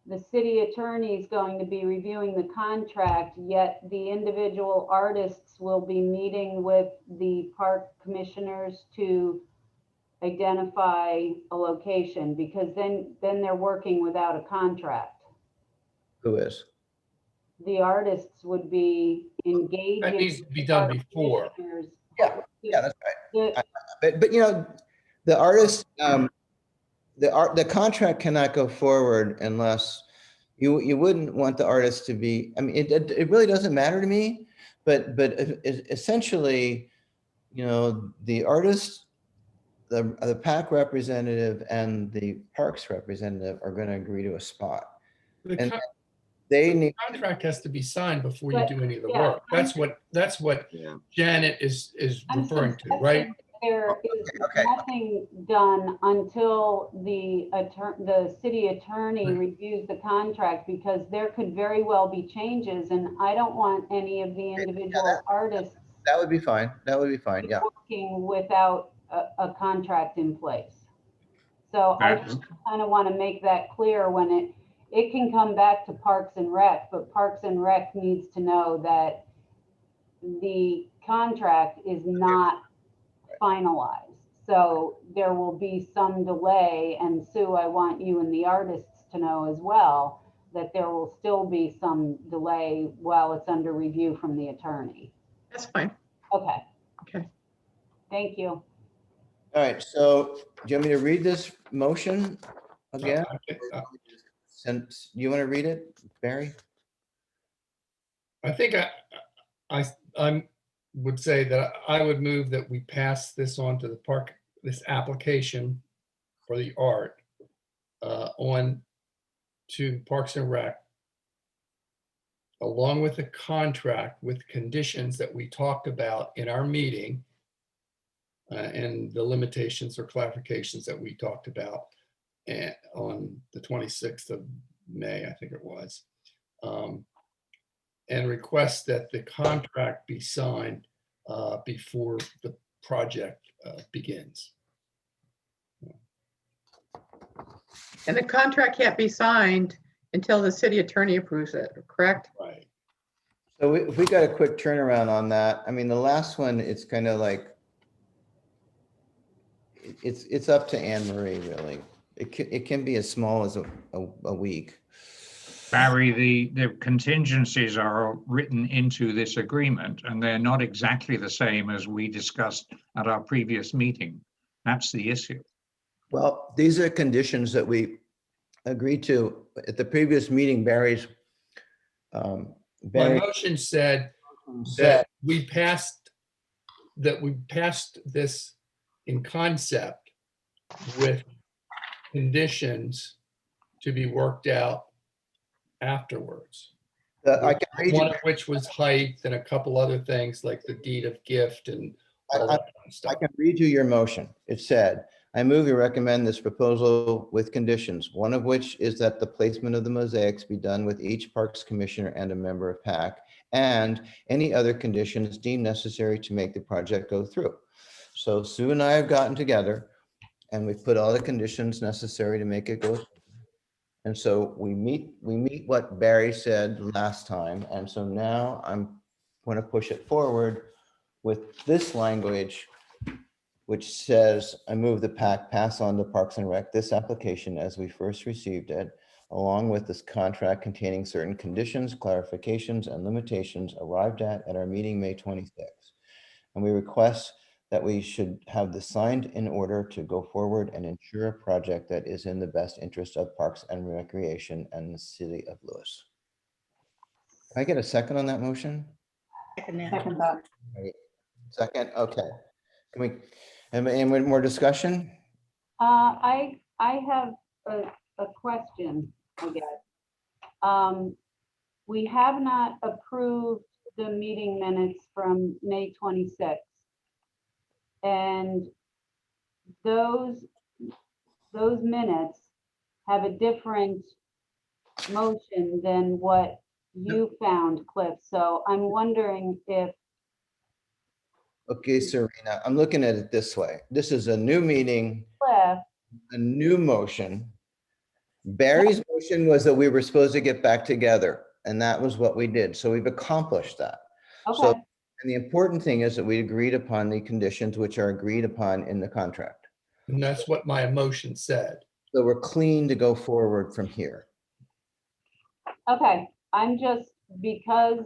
the city attorney is going to be reviewing the contract, yet the individual artists will be meeting with the park commissioners to identify a location? Because then they're working without a contract. who is? The artists would be engaging. That needs to be with done park before. commissioners. Yeah, that's right. The- But the artist, the contract cannot go forward unless you wouldn't want the artist to be, I mean, it really doesn't matter to me, but essentially, the artist, the PAC representative and the parks representative are going to agree to a spot. The And con- they need, contract has to be signed before you But, do any of the yeah, work. That's what Yeah. Janet is I'm referring to, suggesting right? There is Okay. nothing done until the city attorney reviews the contract, because there could very well be changes, and I don't want any of the individual artists that would be fine. That would be fine. Yeah. working without a contract in place. So I Right. just kind of want to make that clear when it can come back to Parks and Rec, but Parks and Rec needs to know that the contract is not finalized. So there will be some delay, and Sue, I want you and the artists to know as well that there will still be some delay while it's under review from the attorney. That's fine. Okay. Okay. Thank you. All right. So do you want me to read this motion again? Since you want to read it, Barry? I think I would say that I would move that we pass this on to the park, this application for the art on to Parks and Rec, along with the contract with conditions that we talked about in our meeting and the limitations or clarifications that we talked about on the 26th of May, I think it was. And request that the contract be signed before the project begins. And the contract can't be signed until the city attorney approves it, correct? Right. So if we got a quick turnaround on that, I mean, the last one, it's kind of like, it's up to Anne Marie, really. It can be as small as a week. Barry, the contingencies are written into this agreement and they're not exactly the same as we discussed at our previous meeting. That's the issue. Well, these are conditions that we agreed to at the previous meeting. My Barry motion said said, that we passed this in concept with conditions to be worked out afterwards. I can read One you, of which was height and a couple other things like the deed of gift and all that kind of I stuff. can read you your motion. It said, I move you recommend this proposal with conditions, one of which is that the placement of the mosaics be done with each Parks Commissioner and a member of PAC, and any other conditions deemed necessary to make the project go through. So Sue and I have gotten together and we've put all the conditions necessary to make it go through. And so we meet what Barry said last time. And so now I'm going to push it forward with this language, which says, I move the PAC pass on to Parks and Rec this application as we first received it, along with this contract containing certain conditions, clarifications, and limitations arrived at our meeting May 26th. And we request that we should have this signed in order to go forward and ensure a project that is in the best interest of Parks and Recreation and the city of Lewis. Can I get a second on that motion? Second that. Second thought. Second, okay. Can we, any more discussion? I have a question, I guess. We have not approved the meeting minutes from May 26th. And those minutes have a different motion than what you found, Cliff. So I'm wondering if, Okay, Serena, I'm looking at it this way. This is a new meeting, Cliff, a new motion. Barry's motion was that we were supposed to get back together, and that was what we did. So we've accomplished that. So, okay, and the important thing is that we agreed upon the conditions which are agreed upon in the contract. And that's what my motion said. So we're clean to go forward from here. okay. I'm just, because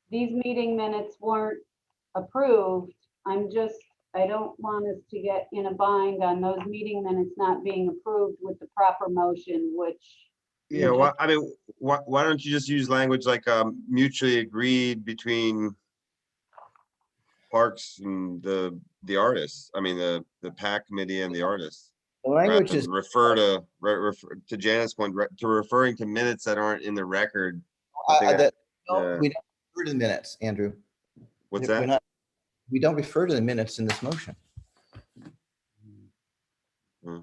these meeting minutes weren't approved, I don't want us to get in a bind on those meeting minutes not being approved with the proper motion, which. Yeah, well, I mean, why don't you just use language like mutually agreed between Parks and the artists? I mean, the PAC committee and the artists. The Rather language than is, refer to Janet's point, to referring to minutes that aren't in the record. I think yeah. we don't refer to the minutes, Andrew. What's We're that? not- We don't refer to the minutes in this motion. Hmm.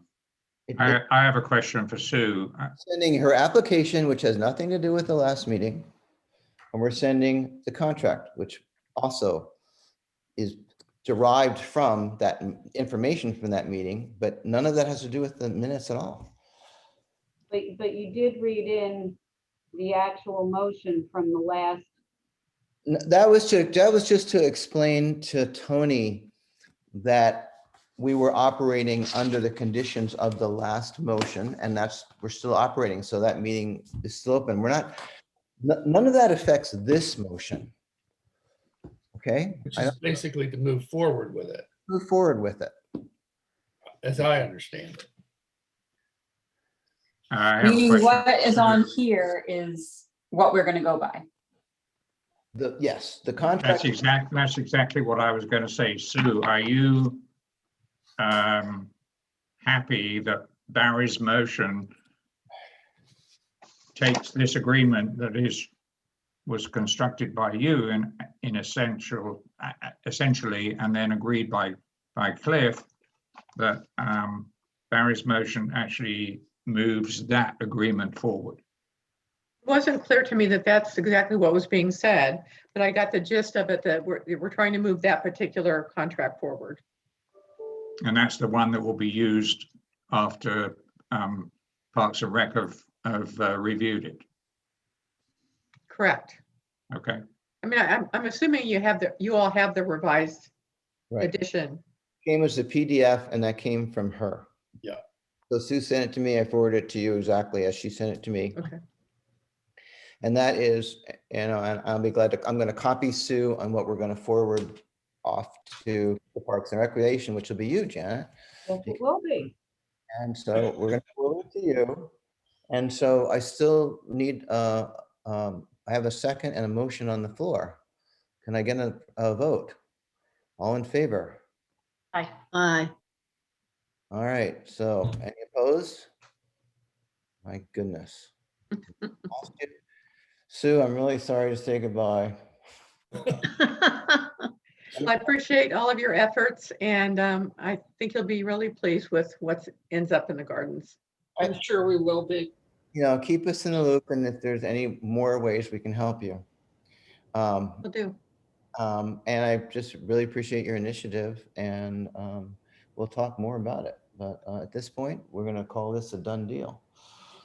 It- I have a question for Sue. Sending her application, which has nothing to do with the last meeting. And we're sending the contract, which also is derived from that information from that meeting, but none of that has to do with the minutes at all. But you did read in the actual motion from the last, That was just to explain to Tony that we were operating under the conditions of the last motion, and we're still operating. So that meeting is still open. None of that affects this motion. Okay? Which I is don't basically to move forward with it, move forward with it. as I understand it. I have a Meaning question. what is on here is what we're gonna go by. Yes, the contract. That's exactly what I was going to say. Sue, are you happy that Barry's motion takes this agreement that was constructed by you in essentially, and then agreed by Cliff, that Barry's motion actually moves that agreement forward? It wasn't clear to me that that's exactly what was being said, but I got the gist of it, that we're trying to move that particular contract forward. And that's the one that will be used after Parks and Rec have reviewed it. Correct. Okay. I mean, I'm assuming you all have the revised Right. edition. Came as a PDF and that came from her. Yeah. So Sue sent it to me. I forwarded it to you exactly as she sent it to me. Okay. And that is, and I'll be glad to, I'm going to copy Sue on what we're going to forward off to the Parks and Recreation, which will be you, Janet. Yes, it will be. And so we're going to forward it to you. And so I still need, I have a second and a motion on the floor. Can I get a vote? All in favor? Aye. Aye. All right, so any opposed? My goodness. Sue, I'm really sorry to say goodbye. I appreciate all of your efforts, and I think you'll be really pleased with what ends up in the gardens. I'm sure we will be. You know, keep us in the loop, and if there's any more ways we can help you. Will do. And I just really appreciate your initiative, and we'll talk more about it. But at this point, we're going to call this a done deal.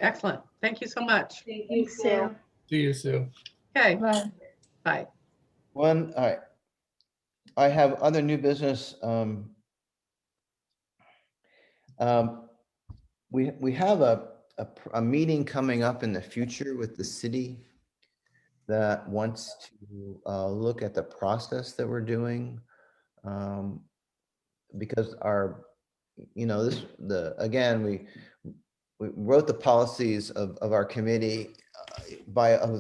Excellent. Thank you so much. Thank you, Thanks, Sue. See you, Sue. Okay, Bye. bye. All right. I have other new business. We have a meeting coming up in the future with the city that wants to look at the process that we're doing. Because again, we wrote the policies of our committee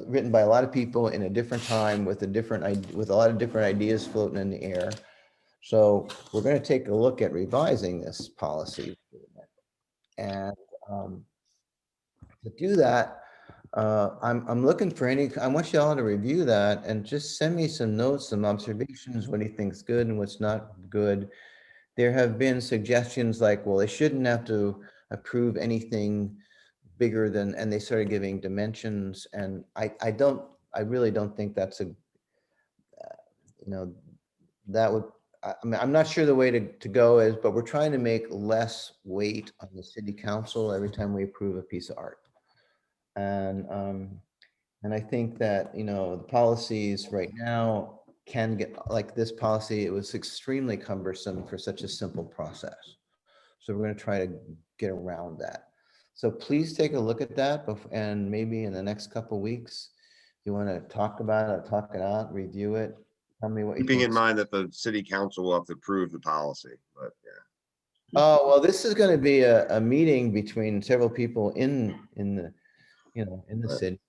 written by a lot of people in a different time with a lot of different ideas floating in the air. So we're going to take a look at revising this policy. And to do that, I'm looking for I want you all to review that and just send me some notes, some observations, what do you think's good and what's not good. There have been suggestions like, well, they shouldn't have to approve anything bigger than, and they started giving dimensions. And I really don't think that's that would, I mean, I'm not sure the way to go is, but we're trying to make less weight on the city council every time we approve a piece of art. And I think that, the policies right now can get, like this policy, it was extremely cumbersome for such a simple process. So we're going to try to get around that. So please take a look at that, and maybe in the next couple of weeks, you want to talk about it, talk it out, review it. Tell me what you Keeping think. in mind that the city council will have to approve the policy, but yeah. Oh, well, this is going to be a meeting between several people in the Right. city.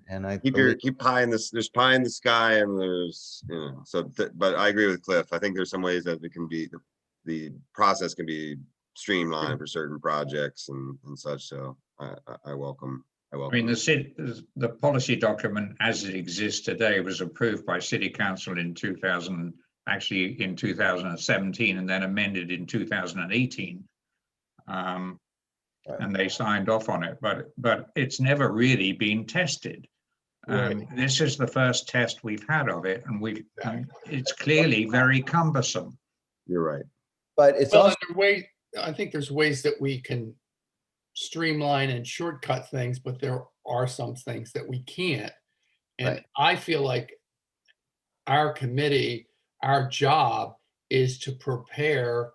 And I Keep pie in this, there's pie in the sky and there's, but I agree with Cliff. I think there's some ways that it can be, the process can be streamlined for certain projects and such. So I welcome. I mean, the policy document as it exists today was approved by City Council in 2017 and then amended in 2018. And they signed off on it, but it's never really been tested. This is the first test we've had of it, and it's clearly very cumbersome. You're right. But it's Well, also, I think there's ways that we can streamline and shortcut things, but there are some things that we can't. And Right. I feel like our committee, our job is to prepare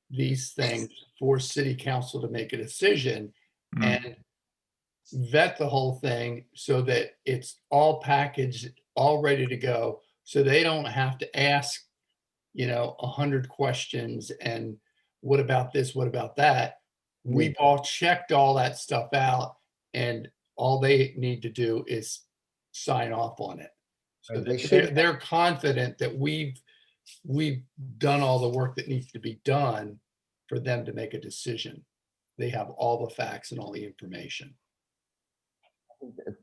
these things for city council to make a decision and vet the whole thing so that it's all packaged, all ready to go. So they don't have to ask, 100 questions and what about this, what about that? We've all checked all that stuff out and all they need to do is sign off on it. So Right, they that should- they're confident that we've done all the work that needs to be done for them to make a decision. They have all the facts and all the information.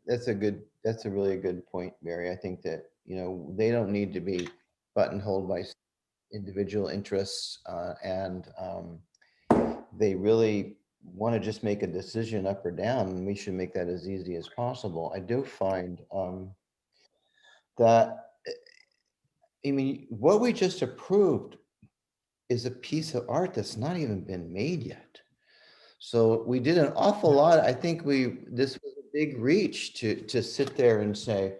that's a really good point, Mary. I think that, they don't need to be buttonholed by individual interests, and they really want to just make a decision up or down, and we should make that as easy as possible. I do find that, I mean, what we just approved is a piece of art that's not even been made yet. So we did an awful lot. I think this was a big reach to sit there and say,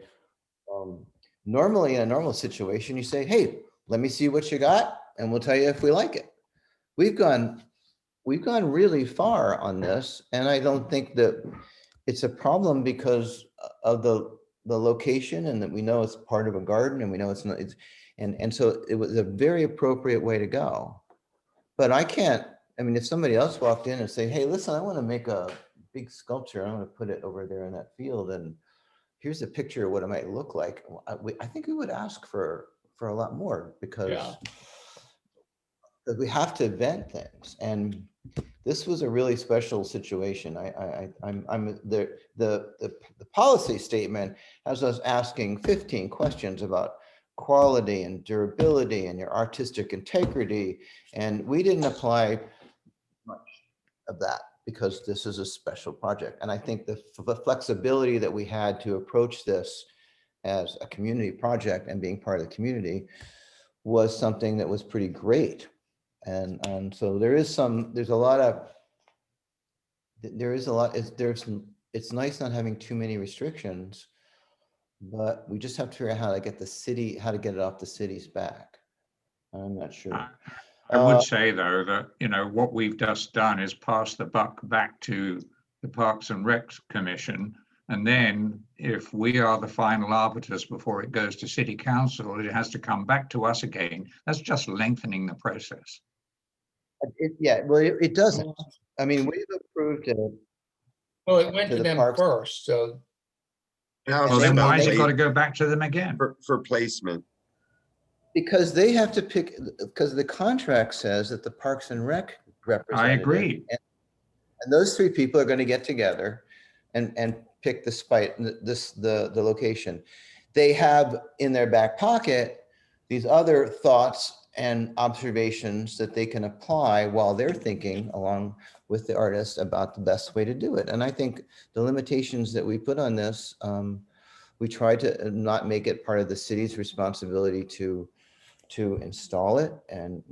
normally in a normal situation, you say, hey, let me see what you got and we'll tell you if we like it. We've gone really far on this, and I don't think that it's a problem because of the location, and that we know it's part of a garden, and we know it's not, and so it was a very appropriate way to go. But I mean, if somebody else walked in and say, hey, listen, I want to make a big sculpture, I want to put it over there in that field, and here's a picture of what it might look like. I think we would ask for a lot more, because Yeah. we have to vet things, and this was a really special situation. I'm the policy statement has us asking 15 questions about quality and durability and your artistic integrity, and we didn't apply much of that because this is a special project. And I think the flexibility that we had to approach this as a community project and being part of the community was something that was pretty great. And so it's nice not having too many restrictions, but we just have to figure out how to get it off the city's back. I'm not sure. I would say, though, that, what we've just done is pass the buck back to the Parks and Rec Commission. And then if we are the final arbiters before it goes to City Council, it has to come back to us again. That's just lengthening the process. It doesn't. I mean, we've approved it. Well, it went To to the them parks. first, so Now, Well, then about why has it late got to go back to them again? for placement? Because they have to pick, because the contract says that the Parks and Rec representative. agree. And those three people are going to get together and pick the location. They have in their back pocket these other thoughts and observations that they can apply while they're thinking along with the artist about the best way to do it. And I think the limitations that we put on this, we try to not make it part of the city's responsibility to install it. And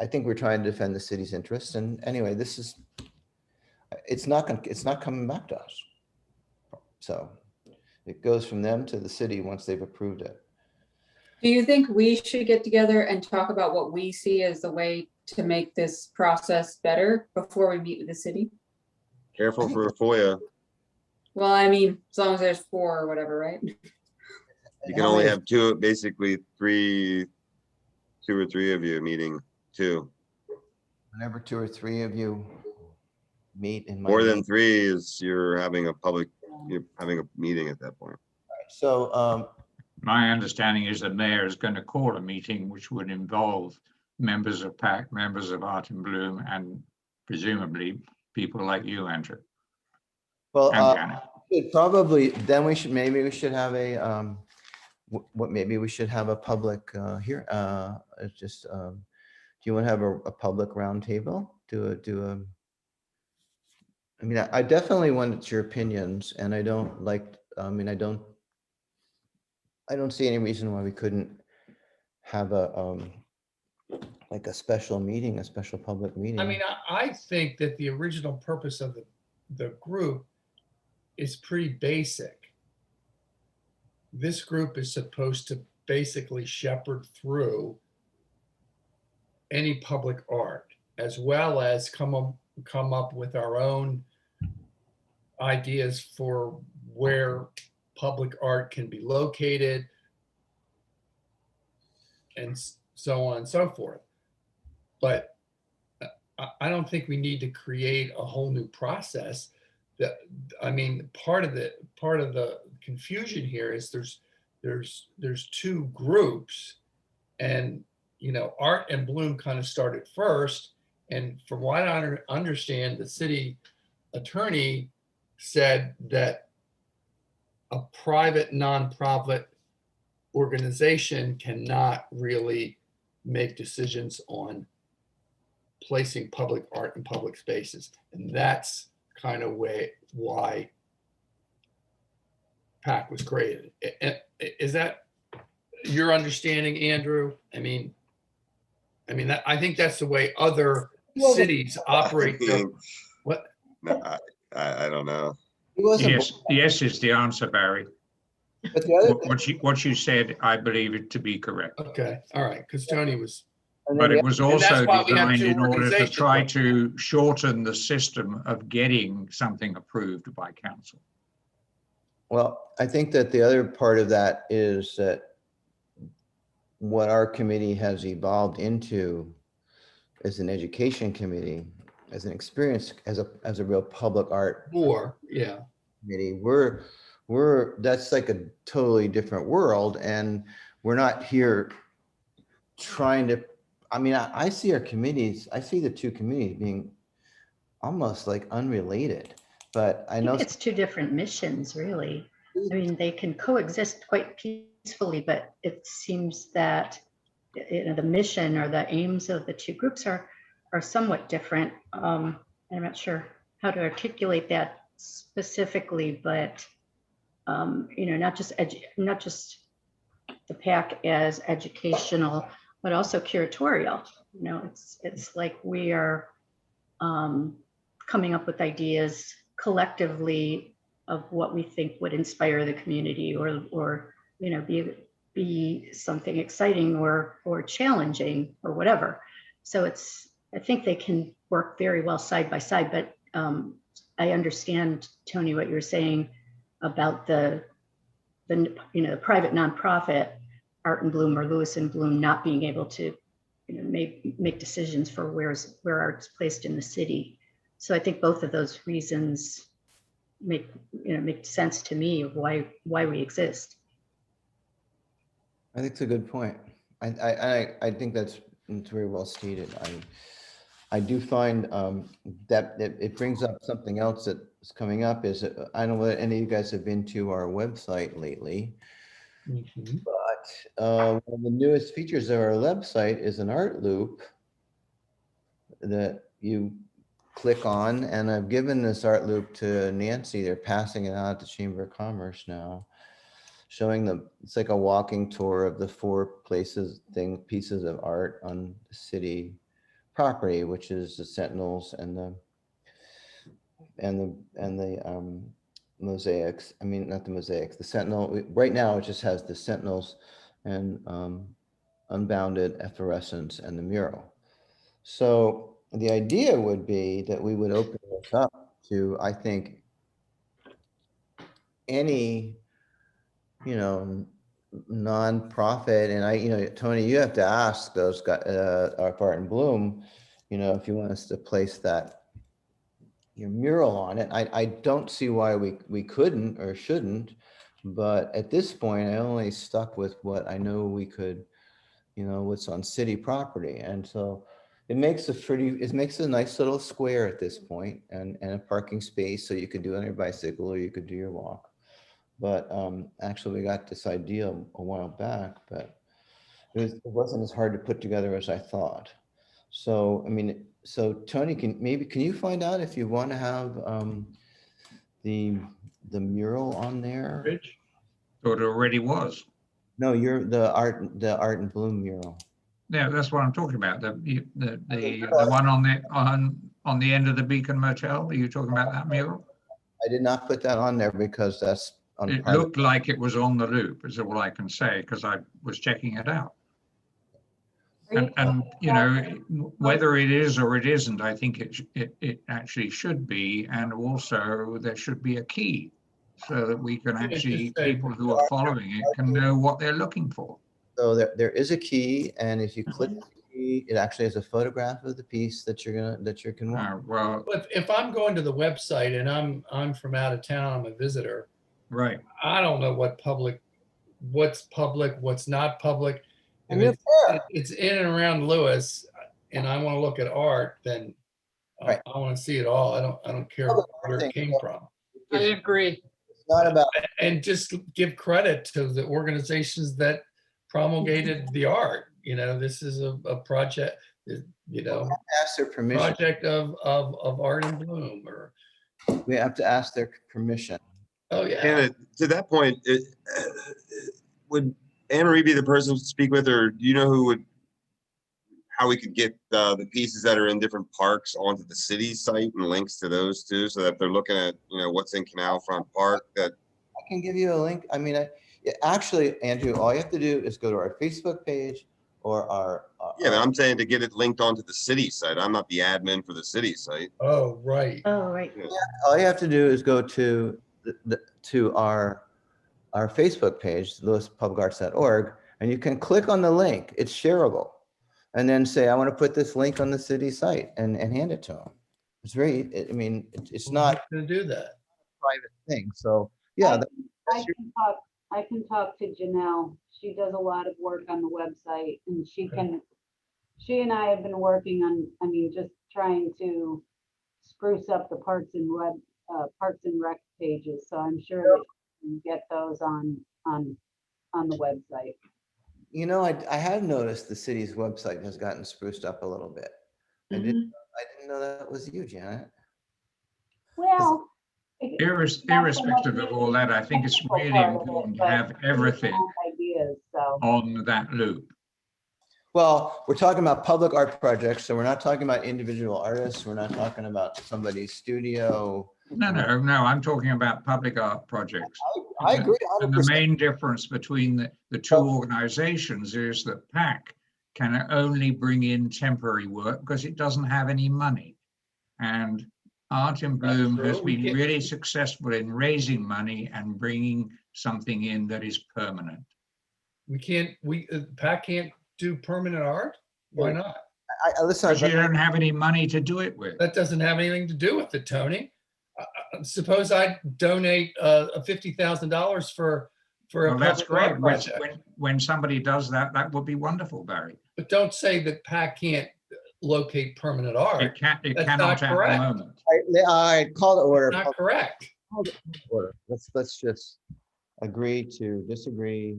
I think we're trying to defend the city's interests. And anyway, it's not coming back to us. So it goes from them to the city once they've approved it. Do you think we should get together and talk about what we see as the way to make this process better before we meet with the city? Careful for FOIA. Well, I mean, as long as there's 4 or whatever, right? You can only have basically 2 or 3 of you meeting 2. Whenever 2 or 3 of you meet in my More than meeting. 3 is you're having a meeting at that point. So My understanding is the mayor is going to call a meeting which would involve members of PAC, members of Art in Bloom, and presumably people like you, Andrew, well, and Janet. probably then we should have a maybe we should have a public here. Just do you want to have a public roundtable? I mean, I definitely want your opinions, and I don't like. I mean, I don't see any reason why we couldn't have like a special meeting, a special public meeting. I mean, I think that the original purpose of the group is pretty basic. This group is supposed to basically shepherd through any public art, as well as come up with our own ideas for where public art can be located, and so on and so forth. But I don't think we need to create a whole new process. I mean, part of the confusion here is there's 2 groups, and Art and Bloom kind of started first. And from what I understand, the city attorney said that a private nonprofit organization cannot really make decisions on placing public art in public spaces. And that's kind of why PAC was created. Is that your understanding, Andrew? I mean, I think that's the way other cities operate. What? No, I don't know. He wasn't Yes is the answer, Barry. But the other, What you said, I believe it to be correct. Okay, all right, because Tony was, and then But the it was And that's also why we have designed two in order to organizations try working. to shorten the system of getting something approved by council. Well, I think that the other part of that is that what our committee has evolved into as an education committee, as an experience, as a real public art more, yeah. committee, that's like a totally different world, and we're not here trying to, I mean, I see our committees, I see the two committees being almost like unrelated, but I I know. think it's two different missions, really. I mean, they can coexist quite peacefully, but it seems that the mission or the aims of the two groups are somewhat different. I'm not sure how to articulate that specifically, but not just the PAC as educational, but also curatorial. It's like we are coming up with ideas collectively of what we think would inspire the community or be something exciting or challenging or whatever. So I think they can work very well side by side, but I understand, Tony, what you're saying about the private nonprofit Art and Bloom or Lewis and Bloom not being able to make decisions for where art's placed in the city. So I think both of those reasons make sense to me of why we exist. I think it's a good point. I think it's very well stated. I do find that it brings up something else that's coming up is, I don't know whether any of you guys have been to our website lately, Mhm. but one of the newest features of our website is an art loop that you click on, and I've given this art loop to Nancy. They're passing it out at the Chamber of Commerce now, showing it's like a walking tour of the 4 pieces of art on the city property, which is the Sentinels and the mosaics. I mean, not the mosaics, the Sentinel. Right now, it just has the Sentinels and Unbounded, Efflorescence, and the mural. So the idea would be that we would open this up to, I think, any, nonprofit, and Tony, you have to ask those guys, Art and Bloom, if you want us to place that mural on it. I don't see why we couldn't or shouldn't, but at this point, I only stuck with what I know we could, what's on city property, and so it makes a nice little square at this point, and a parking space, so you could do it on your bicycle or you could do your walk. But actually, we got this idea a while back, but it wasn't as hard to put together as I thought. So, Tony, can you find out if you want to have the mural on there? Rich? Thought it already was. No, you're the Art and Bloom mural. Yeah, that's what I'm talking about. The one on the end of the Beacon Motel. Are you talking about that mural? I did not put that on there because that's on It private. looked like it was on the loop, is all I can say, because I was checking it out. And whether it is or it isn't, I think it actually should be, and also there should be a key so that we can actually, people who are following it can know what they're looking for. So there is a key, and if you click the key, it actually has a photograph of the piece that you can watch. Well, If I'm going to the website and I'm from out of town, I'm a visitor, right. I don't know what's public, what's not public. And If you're it's in and around Lewis and I want to look at art, then Right. I want to see it all. I don't care where it came from. I agree. It's not about, And just give credit to the organizations that promulgated the art. This is a project, ask their permission. project of Art and Bloom, or, We have to ask their permission. oh yeah. And to that point, would Anne Marie be the person to speak with, or do you know how we could get the pieces that are in different parks onto the city site and links to those too, so that they're looking at, what's in Canal Front Park, that I can give you a link. Actually, Andrew, all you have to do is go to our Facebook page or our. Yeah, but I'm saying to get it linked onto the city site. I'm not the admin for the city site. Oh, right. Oh, right. All you have to do is go to to our Facebook page, lewispublicarts.org, and you can click on the link. It's shareable. And then say, I want to put this link on the city site and hand it to them. It's very, I mean, it's not Gonna do that. a private thing. So, yeah. I can talk to Janelle. She does a lot of work on the website and she and I have been working on, I mean, just trying to spruce up the Parks and Rec pages. So I'm sure that you can get those on the website. You know, I have noticed the city's website has gotten spruced up a little bit. I didn't know that was you, Janet. Well. Irrespective of all that, I think it's really important to have everything Ideas, so. on that loop. Well, we're talking about public art projects, so we're not talking about individual artists. We're not talking about somebody's studio. No, I'm talking about public art projects. I agree And the 100%. main difference between the two organizations is that PAC can only bring in temporary work because it doesn't have any money. And Art in Bloom has been really successful in raising money and bringing something in that is permanent. PAC can't do permanent art? Why not? Listen, Because you don't have any money to do it with. That doesn't have anything to do with it, Tony. Suppose I donate $50,000 for a Well, that's public art great. project. When somebody does that, that would be wonderful, Barry. But don't say that PAC can't locate permanent art. It cannot That's at not correct. the moment. I call to order. Not correct. Order. Let's just agree to disagree.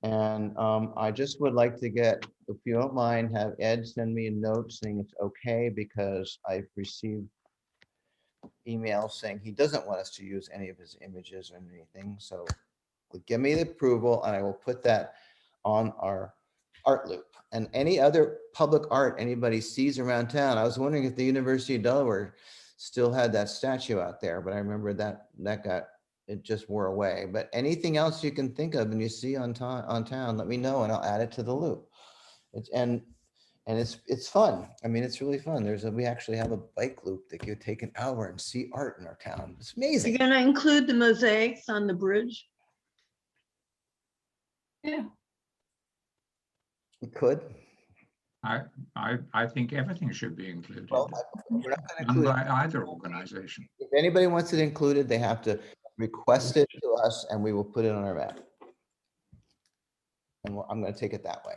And I just would like to get, if you don't mind, have Ed send me a note saying it's okay, because I've received emails saying he doesn't want us to use any of his images or anything. So give me the approval and I will put that on our art loop. And any other public art anybody sees around town. I was wondering if the University of Delaware still had that statue out there, but I remember that it just wore away. But anything else you can think of and you see on town, let me know and I'll add it to the loop. It's fun. I mean, it's really fun. We actually have a bike loop that you take an hour and see art in our town. It's amazing. You're gonna include the mosaics on the bridge? Yeah. We could. I think everything should be included. Well, we're not gonna Done include by it. either organization. If anybody wants it included, they have to request it to us and we will put it on our map. And I'm gonna take it that way.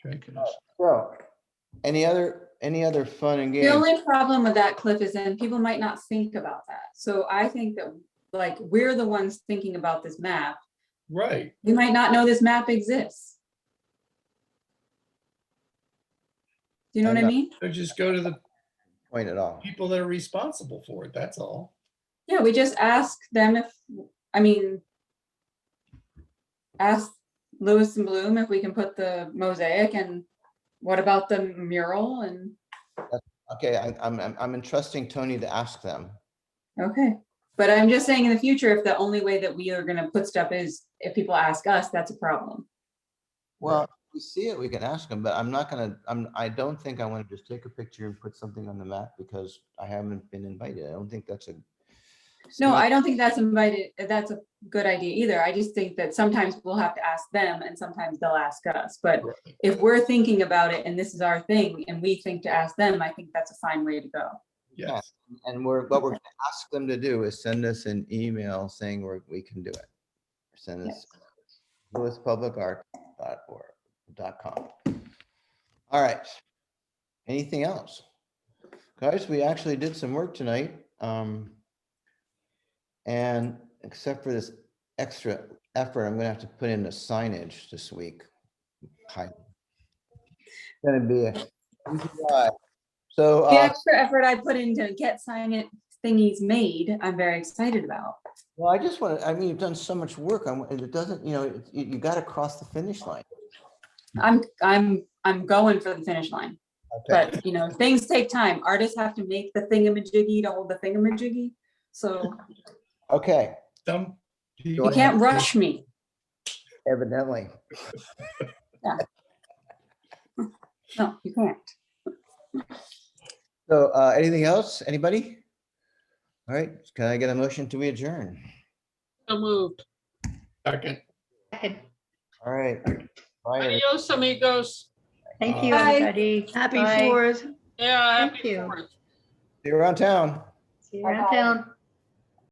Ridiculous. So, any other fun and The games? only problem with that, Cliff, is then people might not think about that. So I think that like we're the ones thinking about this map. Right. We might not know this map exists. Do you know what I mean? So just go to the Point at all. people that are responsible for it. That's all. Yeah, we just ask them ask Lewis and Bloom if we can put the mosaic, and what about the mural? And Okay, I'm entrusting Tony to ask them. okay, but I'm just saying in the future, if the only way that we are gonna put stuff is if people ask us, that's a problem. Well, if we see it, we can ask them, but I don't think I want to just take a picture and put something on the map because I haven't been invited. I don't think that's a. No, I don't think that's a good idea either. I just think that sometimes we'll have to ask them and sometimes they'll ask us. But if we're thinking about it and this is our thing and we think to ask them, I think that's a fine way to go. Yes. And what we're going to ask them to do is send us an email saying we can do it. Send us lewispublicart.com. All right. Anything else? Guys, we actually did some work tonight. And except for this extra effort, I'm gonna have to put in the signage this week. It's gonna be a easy ride. So, The extra effort I put in to get sign thingies made, I'm very excited about. well, I just want to, I mean, you've done so much work. It doesn't, you got to cross the finish line. I'm going for the finish line, Okay. but things take time. Artists have to make the thingamajiggy to hold the thingamajiggy. So Okay. You can't rush me. Evidently. No, you can't. So, anything else? Anybody? All right, can I get a motion to adjourn? So moved. Second. Second. All right. Bye, everybody. Adios, amigos. Thank you, Bye. everybody. Happy Bye. 4th. Yeah, Thank happy you. 4th. See you around town. See you around town.